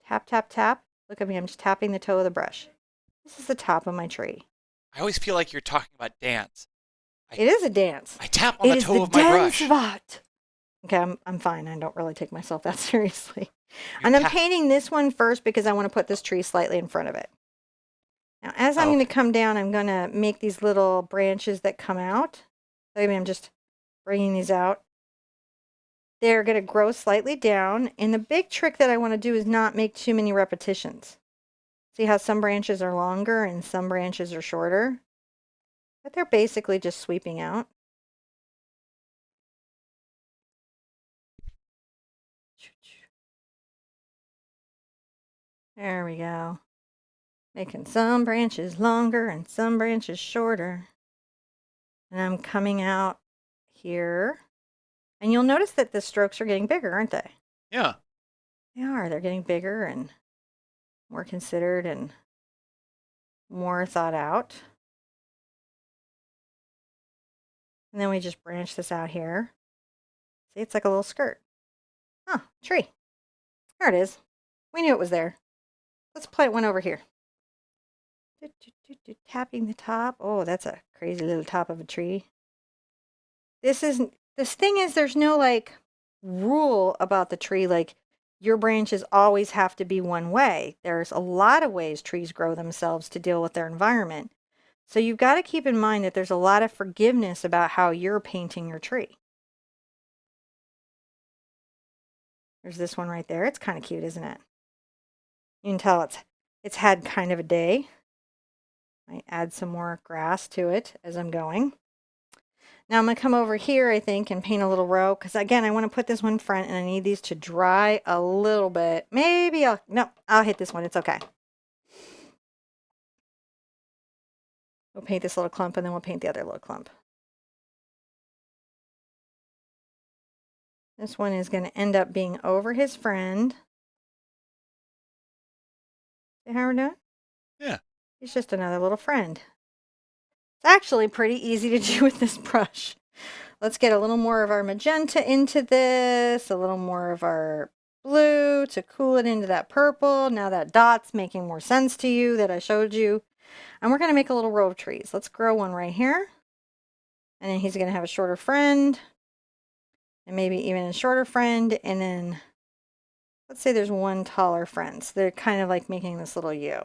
[SPEAKER 1] tap, tap, tap. Look at me, I'm just tapping the toe of the brush. This is the top of my tree.
[SPEAKER 2] I always feel like you're talking about dance.
[SPEAKER 1] It is a dance.
[SPEAKER 2] I tap on the toe of my brush.
[SPEAKER 1] Spot. Okay, I'm fine. I don't really take myself that seriously. And I'm painting this one first because I want to put this tree slightly in front of it. Now, as I'm going to come down, I'm going to make these little branches that come out. Maybe I'm just bringing these out. They're going to grow slightly down. And the big trick that I want to do is not make too many repetitions. See how some branches are longer and some branches are shorter? But they're basically just sweeping out. There we go. Making some branches longer and some branches shorter. And I'm coming out here. And you'll notice that the strokes are getting bigger, aren't they?
[SPEAKER 2] Yeah.
[SPEAKER 1] They are. They're getting bigger and more considered and more thought out. And then we just branch this out here. See, it's like a little skirt. Huh, tree. There it is. We knew it was there. Let's plant one over here. Tapping the top. Oh, that's a crazy little top of a tree. This thing is there's no like rule about the tree, like your branches always have to be one way. There's a lot of ways trees grow themselves to deal with their environment. So you've got to keep in mind that there's a lot of forgiveness about how you're painting your tree. There's this one right there. It's kind of cute, isn't it? You can tell it's had kind of a day. Might add some more grass to it as I'm going. Now I'm going to come over here, I think, and paint a little row. Because, again, I want to put this one front, and I need these to dry a little bit. Maybe I'll hit this one. It's okay. We'll paint this little clump, and then we'll paint the other little clump. This one is going to end up being over his friend. See how we're doing?
[SPEAKER 2] Yeah.
[SPEAKER 1] He's just another little friend. It's actually pretty easy to do with this brush. Let's get a little more of our magenta into this, a little more of our blue to cool it into that purple. Now that dot's making more sense to you that I showed you. And we're going to make a little row of trees. Let's grow one right here. And then he's going to have a shorter friend. And maybe even a shorter friend. And then let's say there's one taller friend. So they're kind of like making this little U.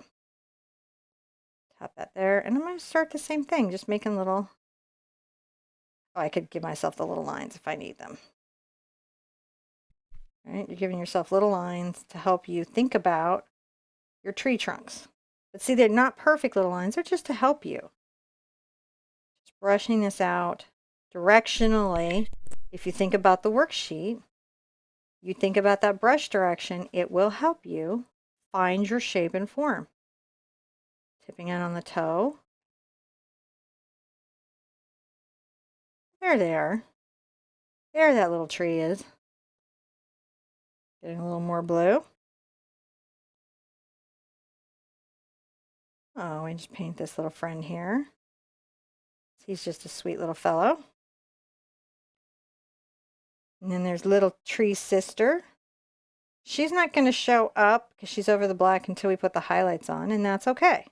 [SPEAKER 1] Tap that there. And I'm going to start the same thing. Just making little... Oh, I could give myself the little lines if I need them. All right, you're giving yourself little lines to help you think about your tree trunks. But see, they're not perfect little lines. They're just to help you. Just brushing this out directionally. If you think about the worksheet, you think about that brush direction, it will help you find your shape and form. Tipping out on the toe. There they are. There that little tree is. Getting a little more blue. Oh, and just paint this little friend here. He's just a sweet little fellow. And then there's little tree sister. She's not going to show up because she's over the black until we put the highlights on, and that's okay.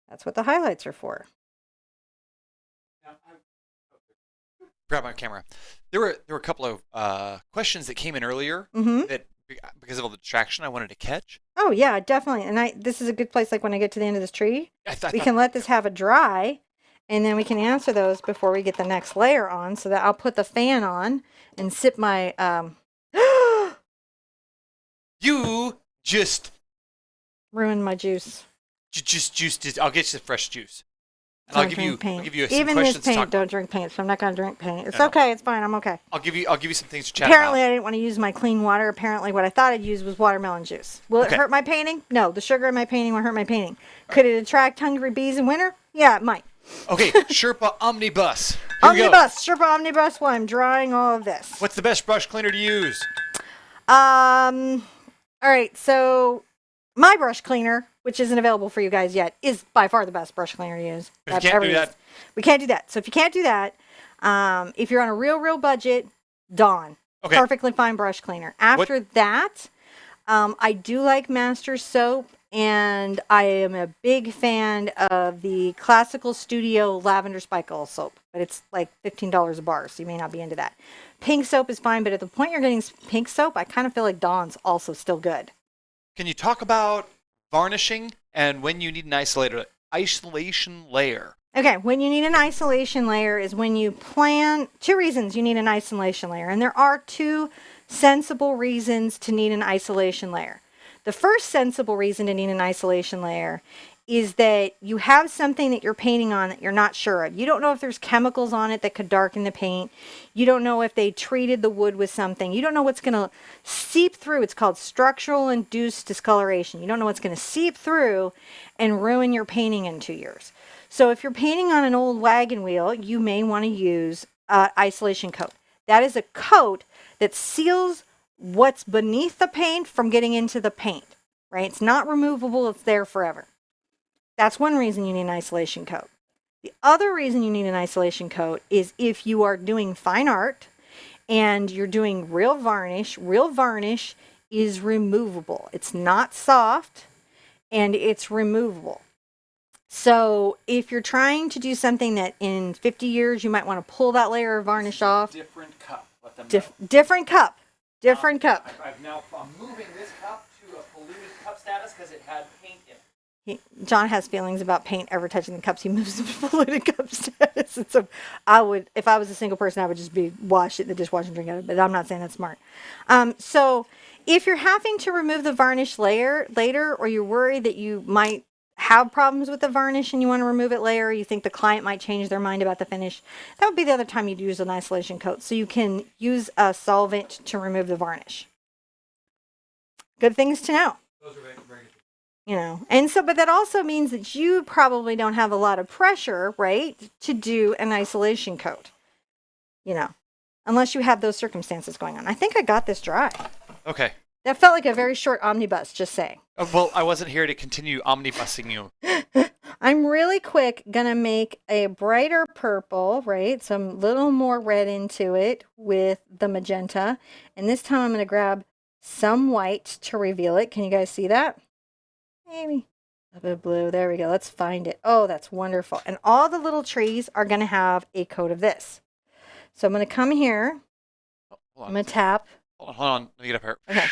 [SPEAKER 1] That's what the highlights are for.
[SPEAKER 2] Grab my camera. There were a couple of questions that came in earlier that because of all the distraction I wanted to catch.
[SPEAKER 1] Oh yeah, definitely. And this is a good place. Like when I get to the end of this tree, we can let this have a dry, and then we can answer those before we get the next layer on. So that I'll put the fan on and sip my.
[SPEAKER 2] You just
[SPEAKER 1] ruined my juice.
[SPEAKER 2] Just juice. I'll get you the fresh juice. And I'll give you some
[SPEAKER 1] even
[SPEAKER 2] questions
[SPEAKER 1] this paint,
[SPEAKER 2] to talk
[SPEAKER 1] don't drink paint, so I'm not going to drink paint. It's okay. It's fine. I'm okay.
[SPEAKER 2] I'll give you some things to chat
[SPEAKER 1] Apparently,
[SPEAKER 2] about.
[SPEAKER 1] I didn't want to use my clean water. Apparently, what I thought I'd use was watermelon juice. Will it hurt my painting? No. The sugar in my painting won't hurt my painting. Could it attract hungry bees in winter? Yeah, it might.
[SPEAKER 2] Okay, Sherpa Omnibus. Here
[SPEAKER 1] Omnibus. Sherpa Omnibus while I'm drawing all of this.
[SPEAKER 2] What's the best brush cleaner to use?
[SPEAKER 1] All right, so my brush cleaner, which isn't available for you guys yet, is by far the best brush cleaner to use.
[SPEAKER 2] We can't do that.
[SPEAKER 1] We can't do that. So if you can't do that, if you're on a real budget, Dawn.
[SPEAKER 2] Okay.
[SPEAKER 1] Perfectly fine brush cleaner. After that, I do like Master Soap, and I am a big fan of the Classical Studio Lavender Sparkle Soap, but it's like $15 a bar, so you may not be into that. Pink soap is fine, but at the point you're getting pink soap, I kind of feel like Dawn's also still good.
[SPEAKER 2] Can you talk about varnishing and when you need an isolation layer?
[SPEAKER 1] Okay, when you need an isolation layer is when you plan. Two reasons you need an isolation layer, and there are two sensible reasons to need an isolation layer. The first sensible reason to need an isolation layer is that you have something that you're painting on that you're not sure of. You don't know if there's chemicals on it that could darken the paint. You don't know if they treated the wood with something. You don't know what's going to seep through. It's called structural induced discoloration. You don't know what's going to seep through and ruin your painting in 2 years. So if you're painting on an old wagon wheel, you may want to use isolation coat. That is a coat that seals what's beneath the paint from getting into the paint. right? It's not removable, it's there forever. That's one reason you need an isolation coat. The other reason you need an isolation coat is if you are doing fine art and you're doing real varnish is removable. It's not soft and it's removable. So if you're trying to do something that in 50 years you might want to pull that layer of varnish off.
[SPEAKER 2] Different cup. Let them know.
[SPEAKER 1] Different cup. Different cup.
[SPEAKER 2] I'm moving this cup to a polluted cup status because it had paint in it.
[SPEAKER 1] John has feelings about paint ever touching the cups. He moves them to polluted cup status. And so I would, if I was a single person, I would just be wash it in the dishwasher and drink out of it. But I'm not saying that's smart. So if you're having to remove the varnish layer later, or you're worried that you might have problems with the varnish and you want to remove it later, you think the client might change their mind about the finish, that would be the other time you'd use an isolation coat. So you can use a solvent to remove the varnish. Good things to know.
[SPEAKER 2] Those are very good.
[SPEAKER 1] You know, and so, but that also means that you probably don't have a lot of pressure, right, to do an isolation coat, you know, unless you have those circumstances going on. I think I got this dry.
[SPEAKER 2] Okay.
[SPEAKER 1] That felt like a very short omnibus, just saying.
[SPEAKER 2] Well, I wasn't here to continue omnibussing you.
[SPEAKER 1] I'm really quick gonna make a brighter purple, right? Some little more red into it with the magenta. And this time I'm gonna grab some white to reveal it. Can you guys see that? Maybe a bit of blue. There we go. Let's find it. Oh, that's wonderful. And all the little trees are gonna have a coat of this. So I'm gonna come here. I'm gonna tap.
[SPEAKER 2] Hold on. Let me get up here.
[SPEAKER 1] Okay.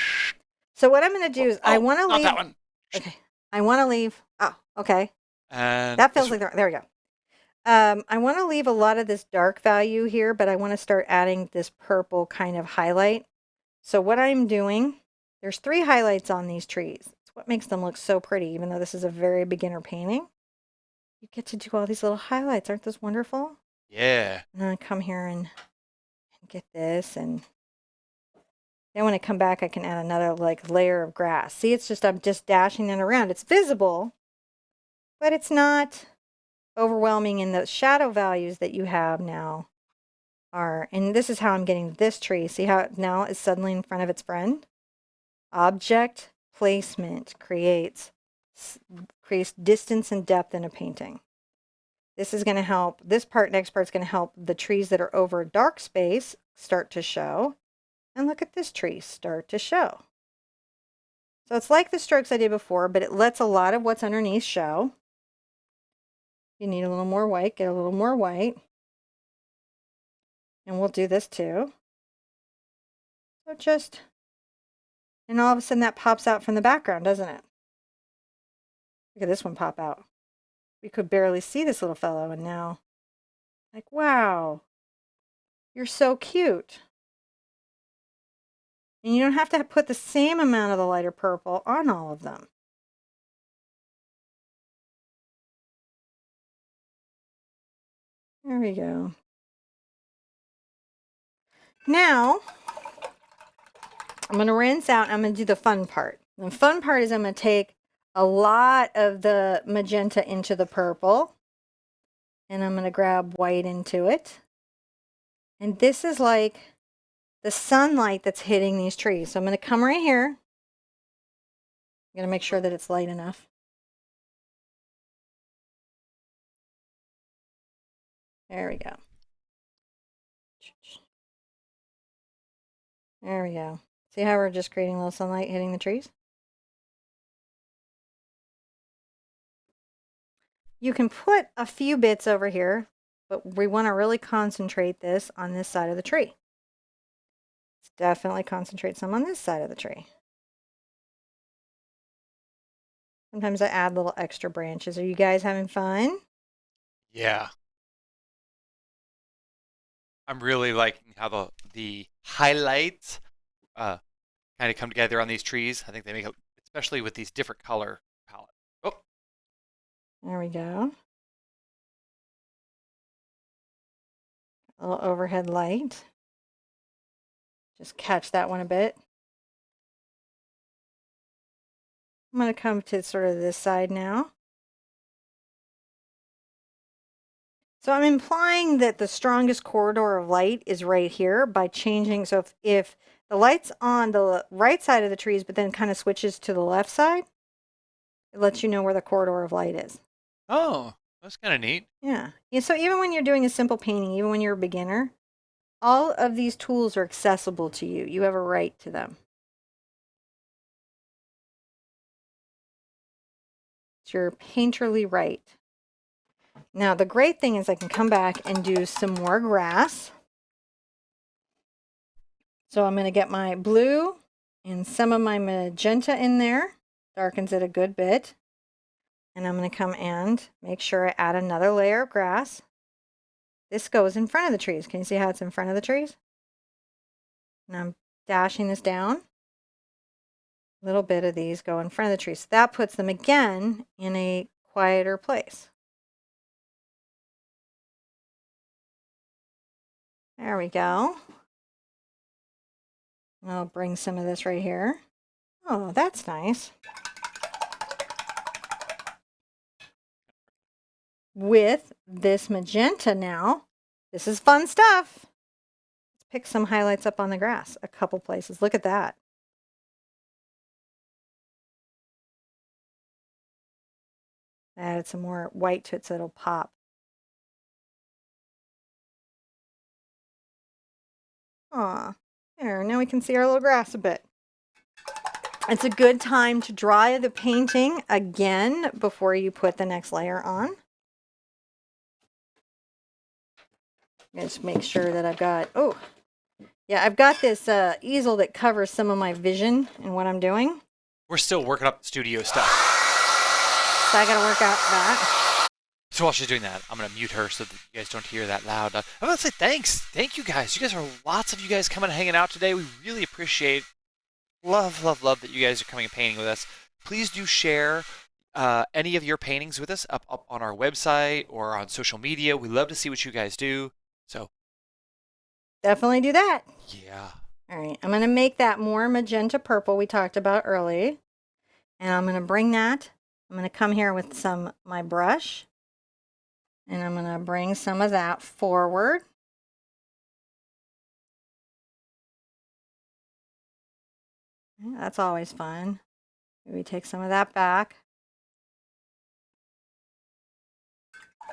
[SPEAKER 1] So what I'm going to do is I want to leave.
[SPEAKER 2] Not that one.
[SPEAKER 1] Okay. I want to leave. Oh, okay.
[SPEAKER 2] And
[SPEAKER 1] that feels like there we go. I want to leave a lot of this dark value here, but I want to start adding this purple kind of highlight. So what I'm doing, there's 3 highlights on these trees. It's what makes them look so pretty, even though this is a very beginner painting. You get to do all these little highlights. Aren't those wonderful?
[SPEAKER 2] Yeah.
[SPEAKER 1] And then I come here and get this, and then when I come back, I can add another like layer of grass. See, it's just, I'm just dashing it around. It's visible, but it's not overwhelming. And the shadow values that you have now are, and this is how I'm getting this tree. See how it now is suddenly in front of its friend? Object placement creates distance and depth in a painting. This is going to help, this next part's going to help the trees that are over a dark space start to show. And look at this tree start to show. So it's like the strokes I did before, but it lets a lot of what's underneath show. You need a little more white, get a little more white. And we'll do this too. So just, and all of a sudden that pops out from the background, doesn't it? Look at this one pop out. We could barely see this little fellow, and now, like, wow, you're so cute. And you don't have to put the same amount of the lighter purple on all of them. There we go. Now, I'm going to rinse out and I'm going to do the fun part. The fun part is I'm going to take a lot of the magenta into the purple. And I'm going to grab white into it. And this is like the sunlight that's hitting these trees. So I'm going to come right here. I'm going to make sure that it's light enough. There we go. There we go. See how we're just creating a little sunlight hitting the trees? You can put a few bits over here, but we want to really concentrate this on this side of the tree. Let's definitely concentrate some on this side of the tree. Sometimes I add little extra branches. Are you guys having fun?
[SPEAKER 2] Yeah. I'm really liking how the highlights kind of come together on these trees. I think they make it, especially with these different color palettes. Oh.
[SPEAKER 1] There we go. A little overhead light. Just catch that one a bit. I'm going to come to sort of this side now. So I'm implying that the strongest corridor of light is right here by changing. So if The light's on the right side of the trees, but then kind of switches to the left side. It lets you know where the corridor of light is.
[SPEAKER 2] Oh, that's kind of neat.
[SPEAKER 1] Yeah. So even when you're doing a simple painting, even when you're a beginner, all of these tools are accessible to you. You have a right to them. It's your painterly right. Now, the great thing is I can come back and do some more grass. So I'm going to get my blue and some of my magenta in there. Darkens it a good bit. And I'm going to come and make sure I add another layer of grass. This goes in front of the trees. Can you see how it's in front of the trees? And I'm dashing this down. A little bit of these go in front of the trees. So that puts them again in a quieter place. There we go. I'll bring some of this right here. Oh, that's nice. With this magenta now, this is fun stuff. Let's pick some highlights up on the grass, a couple places. Look at that. Add some more white to it so it'll pop. Aw, there, now we can see our little grass a bit. It's a good time to dry the painting again before you put the next layer on. Just make sure that I've got, oh, yeah, I've got this easel that covers some of my vision and what I'm doing.
[SPEAKER 2] We're still working up the studio stuff.
[SPEAKER 1] So I got to work out that.
[SPEAKER 2] So while she's doing that, I'm going to mute her so that you guys don't hear that loud. I'm going to say thanks. Thank you guys. You guys are lots of you guys coming and hanging out today. We really appreciate. Love, love, love that you guys are coming and painting with us. Please do share any of your paintings with us up on our website or on social media. We love to see what you guys do. So
[SPEAKER 1] definitely do that.
[SPEAKER 2] Yeah.
[SPEAKER 1] All right, I'm going to make that more magenta purple we talked about earlier. And I'm going to bring that. I'm going to come here with my brush. And I'm going to bring some of that forward. Yeah, that's always fun. Maybe take some of that back.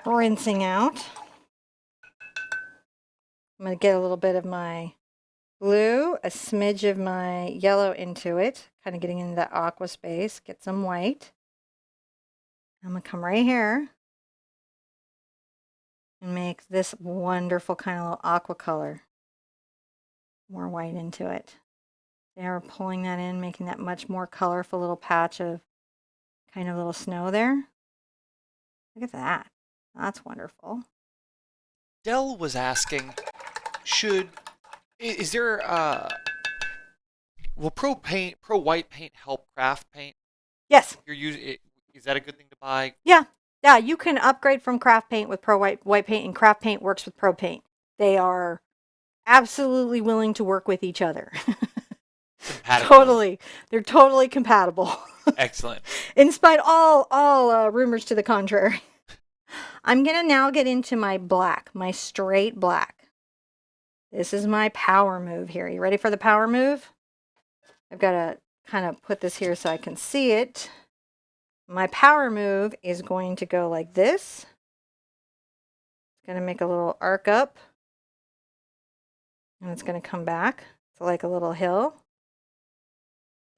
[SPEAKER 1] Rinsing out. I'm going to get a little bit of my blue, a smidge of my yellow into it, kind of getting into that aqua space. Get some white. I'm going to come right here and make this wonderful kind of little aqua color. More white into it. There, we're pulling that in, making that much more colorful little patch of kind of little snow there. Look at that. That's wonderful.
[SPEAKER 2] Dell was asking, is there will pro white paint help craft paint?
[SPEAKER 1] Yes.
[SPEAKER 2] Is that a good thing to buy?
[SPEAKER 1] Yeah. Yeah, you can upgrade from craft paint with pro white paint, and craft paint works with pro paint. They are absolutely willing to work with each other. Totally. They're totally compatible.
[SPEAKER 2] Excellent.
[SPEAKER 1] In spite all rumors to the contrary. I'm going to now get into my black, my straight black. This is my power move here. You ready for the power move? I've got to kind of put this here so I can see it. My power move is going to go like this. It's going to make a little arc up. And it's going to come back. It's like a little hill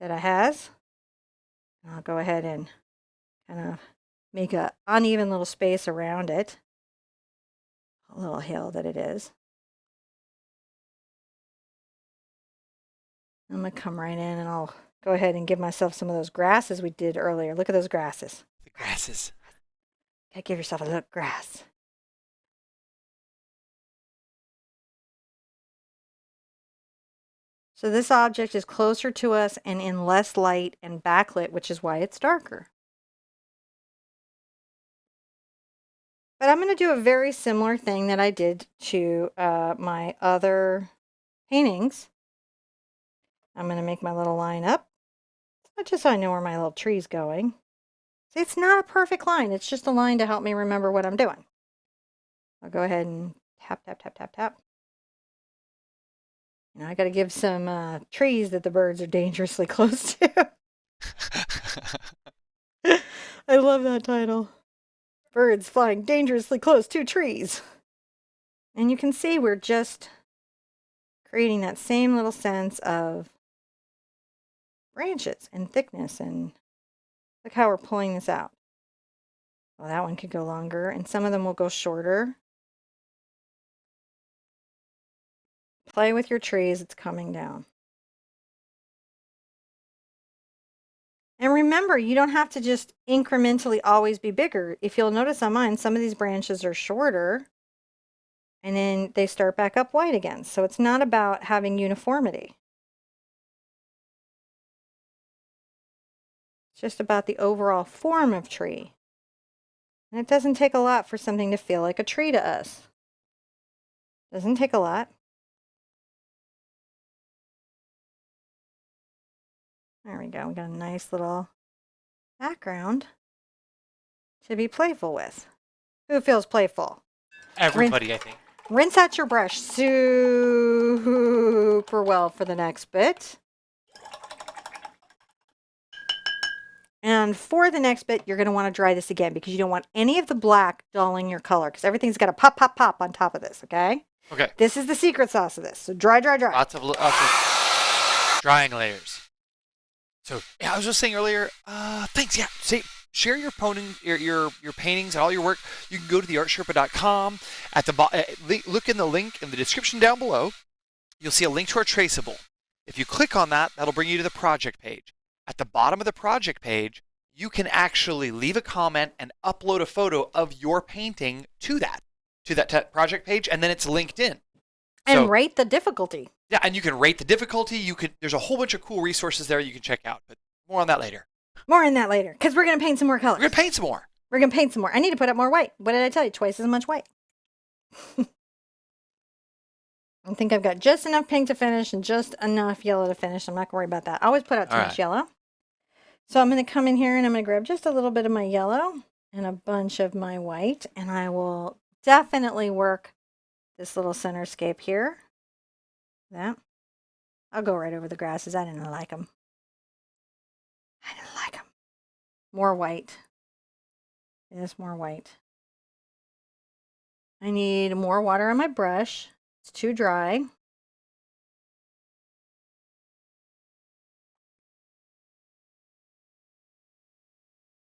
[SPEAKER 1] that it has. And I'll go ahead and kind of make an uneven little space around it. A little hill that it is. I'm going to come right in and I'll go ahead and give myself some of those grasses we did earlier. Look at those grasses.
[SPEAKER 2] The grasses.
[SPEAKER 1] Gotta give yourself a look grass. So this object is closer to us and in less light and backlit, which is why it's darker. But I'm going to do a very similar thing that I did to my other paintings. I'm going to make my little line up, just so I know where my little tree's going. See, it's not a perfect line. It's just a line to help me remember what I'm doing. I'll go ahead and tap, tap, tap, tap, tap. And I got to give some trees that the birds are dangerously close to. I love that title. Birds flying dangerously close to trees. And you can see we're just creating that same little sense of branches and thickness. And look how we're pulling this out. Well, that one could go longer, and some of them will go shorter. Play with your trees, it's coming down. And remember, you don't have to just incrementally always be bigger. If you'll notice on mine, some of these branches are shorter, and then they start back up white again. So it's not about having uniformity. It's just about the overall form of tree. And it doesn't take a lot for something to feel like a tree to us. Doesn't take a lot. There we go. We got a nice little background to be playful with. Who feels playful?
[SPEAKER 2] Everybody, I think.
[SPEAKER 1] Rinse out your brush super well for the next bit. And for the next bit, you're going to want to dry this again because you don't want any of the black dulling your color because everything's got to pop, pop, pop on top of this, okay?
[SPEAKER 2] Okay.
[SPEAKER 1] This is the secret sauce of this. So dry, dry, dry.
[SPEAKER 2] Lots of drying layers. So yeah, I was just saying earlier, thanks. Yeah, share your paintings and all your work. You can go to TheArtSherpa.com. At the look in the link in the description down below. You'll see a link to our traceable. If you click on that, that'll bring you to the project page. At the bottom of the project page, you can actually leave a comment and upload a photo of your painting to that project page, and then it's linked in.
[SPEAKER 1] And rate the difficulty.
[SPEAKER 2] Yeah, and you can rate the difficulty. There's a whole bunch of cool resources there you can check out, but more on that later.
[SPEAKER 1] More on that later, because we're going to paint some more colors.
[SPEAKER 2] We're going to paint some more.
[SPEAKER 1] We're going to paint some more. I need to put up more white. What did I tell you? Twice as much white. I think I've got just enough pink to finish and just enough yellow to finish. I'm not going to worry about that. I always put out too much yellow. So I'm going to come in here and I'm going to grab just a little bit of my yellow and a bunch of my white. And I will definitely work this little center scape here. That. I'll go right over the grasses. I didn't like them. More white. Yes, more white. I need more water on my brush. It's too dry.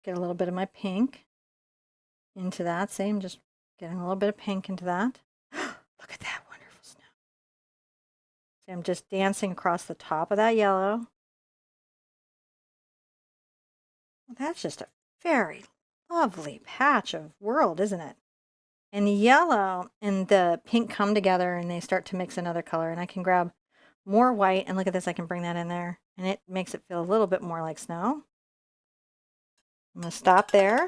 [SPEAKER 1] Get a little bit of my pink into that. See, I'm just getting a little bit of pink into that. Look at that wonderful snow. See, I'm just dancing across the top of that yellow. Well, that's just a very lovely patch of world, isn't it? And the yellow and the pink come together and they start to mix another color. And I can grab more white and look at this, I can bring that in there. And it makes it feel a little bit more like snow. I'm going to stop there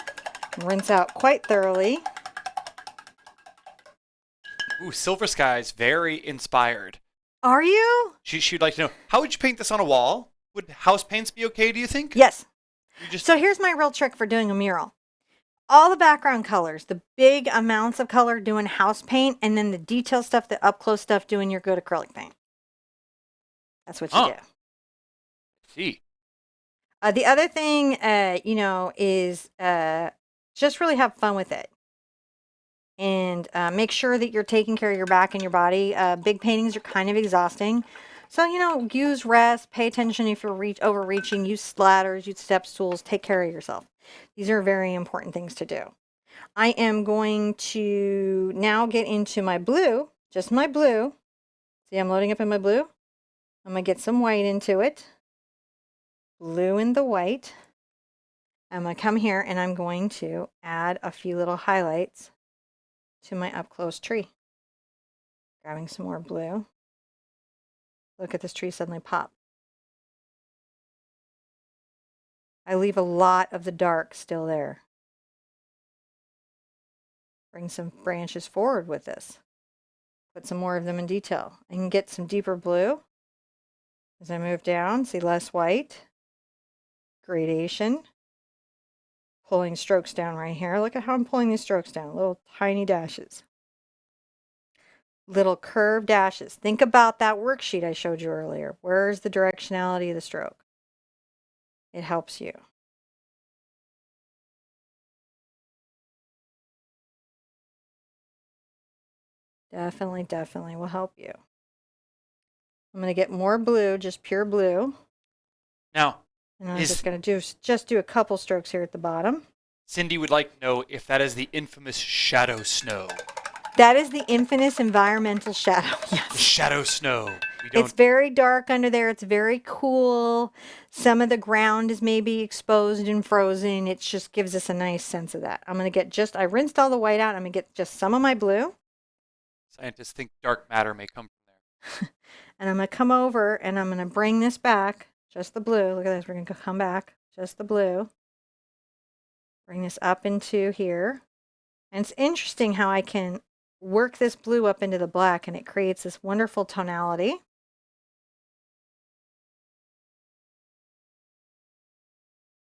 [SPEAKER 1] and rinse out quite thoroughly.
[SPEAKER 2] Ooh, Silver Skies, very inspired.
[SPEAKER 1] Are you?
[SPEAKER 2] She'd like to know, how would you paint this on a wall? Would house paints be okay, do you think?
[SPEAKER 1] Yes. So here's my real trick for doing a mural. All the background colors, the big amounts of color doing house paint, and then the detail stuff, the up close stuff doing your good acrylic paint. That's what you do.
[SPEAKER 2] See.
[SPEAKER 1] The other thing, is just really have fun with it. And make sure that you're taking care of your back and your body. Big paintings are kind of exhausting. So, use rest, pay attention if you're overreaching, use ladders, use step stools, take care of yourself. These are very important things to do. I am going to now get into my blue, just my blue. See, I'm loading up in my blue. I'm going to get some white into it. Blue and the white. I'm going to come here and I'm going to add a few little highlights to my up close tree. Grabbing some more blue. Look at this tree suddenly pop. I leave a lot of the dark still there. Bring some branches forward with this. Put some more of them in detail. I can get some deeper blue. As I move down, see less white. Gradation. Pulling strokes down right here. Look at how I'm pulling these strokes down. Little tiny dashes. little curved dashes. Think about that worksheet I showed you earlier. Where's the directionality of the stroke? It helps you. Definitely, definitely will help you. I'm going to get more blue, just pure blue.
[SPEAKER 2] Now,
[SPEAKER 1] and I'm just going to do a couple strokes here at the bottom.
[SPEAKER 2] Cindy would like to know if that is the infamous shadow snow.
[SPEAKER 1] That is the infamous environmental shadow. Yes.
[SPEAKER 2] The shadow snow.
[SPEAKER 1] It's very dark under there. It's very cool. Some of the ground is maybe exposed and frozen. It just gives us a nice sense of that. I'm going to get I rinsed all the white out. I'm going to get just some of my blue.
[SPEAKER 2] Scientists think dark matter may come from there.
[SPEAKER 1] And I'm going to come over and I'm going to bring this back. Just the blue. Look at this. We're going to come back. Just the blue. Bring this up into here. And it's interesting how I can work this blue up into the black and it creates this wonderful tonality.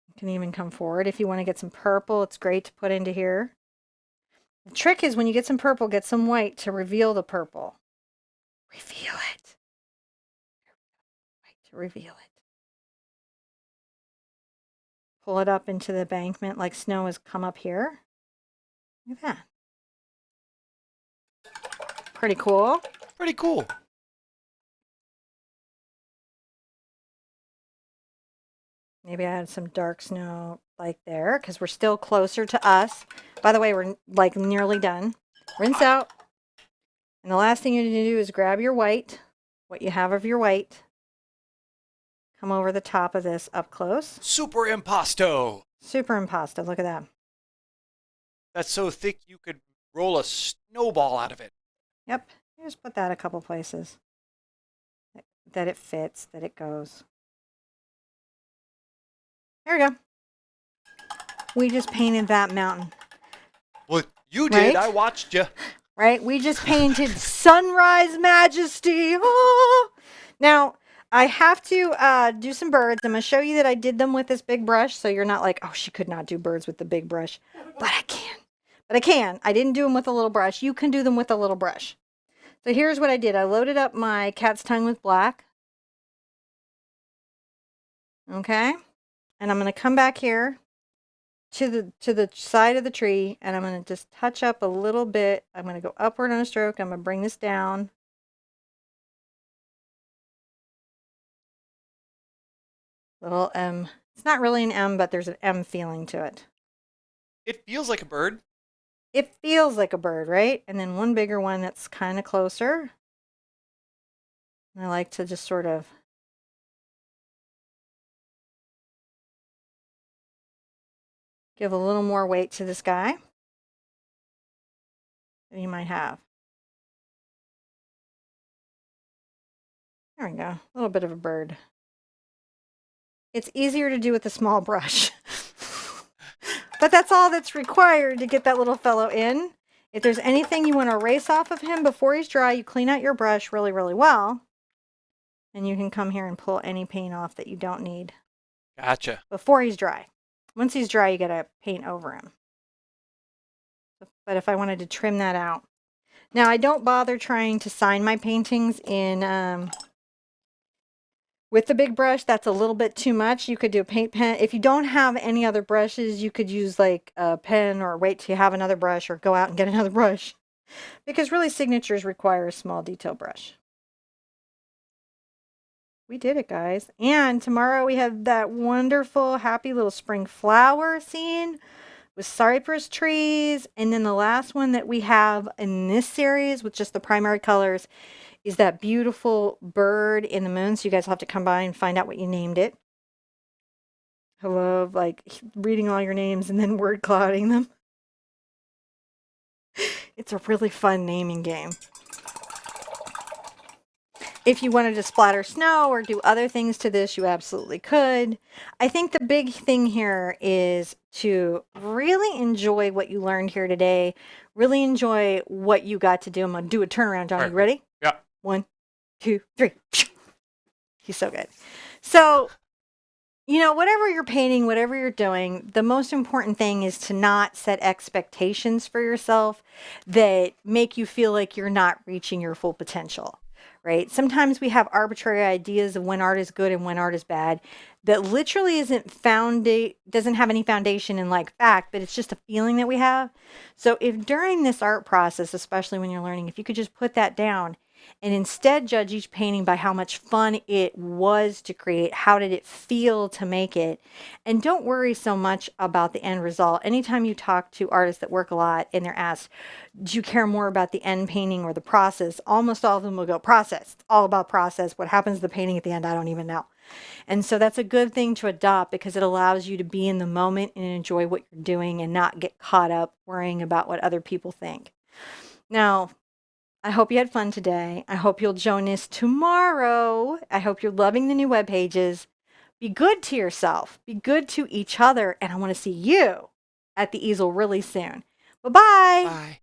[SPEAKER 1] You can even come forward. If you want to get some purple, it's great to put into here. The trick is when you get some purple, get some white to reveal the purple. Reveal it. White to reveal it. Pull it up into the embankment like snow has come up here. Look at that. Pretty cool.
[SPEAKER 2] Pretty cool.
[SPEAKER 1] Maybe I add some dark snow like there because we're still closer to us. By the way, we're like nearly done. Rinse out. And the last thing you need to do is grab your white, what you have of your white. Come over the top of this up close.
[SPEAKER 2] Super impasto.
[SPEAKER 1] Super impasto. Look at that.
[SPEAKER 2] That's so thick you could roll a snowball out of it.
[SPEAKER 1] Yep. You just put that a couple places. That it fits, that it goes. There we go. We just painted that mountain.
[SPEAKER 2] Well, you did.
[SPEAKER 1] Right?
[SPEAKER 2] I watched you.
[SPEAKER 1] Right? We just painted Sunrise Majesty. Oh! Now, I have to do some birds. I'm going to show you that I did them with this big brush, so you're not like, oh, she could not do birds with the big brush. But I can. But I can. I didn't do them with a little brush. You can do them with a little brush. So here's what I did. I loaded up my cat's tongue with black. Okay? And I'm going to come back here to the side of the tree, and I'm going to just touch up a little bit. I'm going to go upward on a stroke. I'm going to bring this down. Little M. It's not really an M, but there's an M feeling to it.
[SPEAKER 2] It feels like a bird.
[SPEAKER 1] It feels like a bird, right? And then one bigger one that's kind of closer. And I like to just sort of give a little more weight to this guy than you might have. There we go. A little bit of a bird. It's easier to do with a small brush. But that's all that's required to get that little fellow in. If there's anything you want to erase off of him before he's dry, you clean out your brush really, really well. And you can come here and pull any paint off that you don't need.
[SPEAKER 2] Gotcha.
[SPEAKER 1] Before he's dry. Once he's dry, you got to paint over him. But if I wanted to trim that out. Now, I don't bother trying to sign my paintings in with the big brush. That's a little bit too much. You could do a paint pen. If you don't have any other brushes, you could use like a pen or wait till you have another brush or go out and get another brush. Because really signatures require a small detail brush. We did it, guys. And tomorrow we have that wonderful, happy little spring flower scene with cypress trees. And then the last one that we have in this series with just the primary colors is that beautiful bird in the moon. So you guys will have to come by and find out what you named it. I love like reading all your names and then word clouding them. It's a really fun naming game. If you wanted to splatter snow or do other things to this, you absolutely could. I think the big thing here is to really enjoy what you learned here today. Really enjoy what you got to do. I'm going to do a turnaround, Johnny. You ready?
[SPEAKER 2] Yeah.
[SPEAKER 1] 1, 2, 3. He's so good. So, you know, whatever you're painting, whatever you're doing, the most important thing is to not set expectations for yourself that make you feel like you're not reaching your full potential, right? Sometimes we have arbitrary ideas of when art is good and when art is bad that literally doesn't have any foundation in like fact, but it's just a feeling that we have. So if during this art process, especially when you're learning, if you could just put that down and instead judge each painting by how much fun it was to create, how did it feel to make it, and don't worry so much about the end result. Anytime you talk to artists that work a lot and they're asked, do you care more about the end painting or the process, almost all of them will go process. It's all about process. What happens to the painting at the end, I don't even know. And so that's a good thing to adopt because it allows you to be in the moment and enjoy what you're doing and not get caught up worrying about what other people think. Now, I hope you had fun today. I hope you'll join us tomorrow. I hope you're loving the new web pages. Be good to yourself. Be good to each other. And I want to see you at the easel really soon. Bye-bye.
[SPEAKER 2] Bye.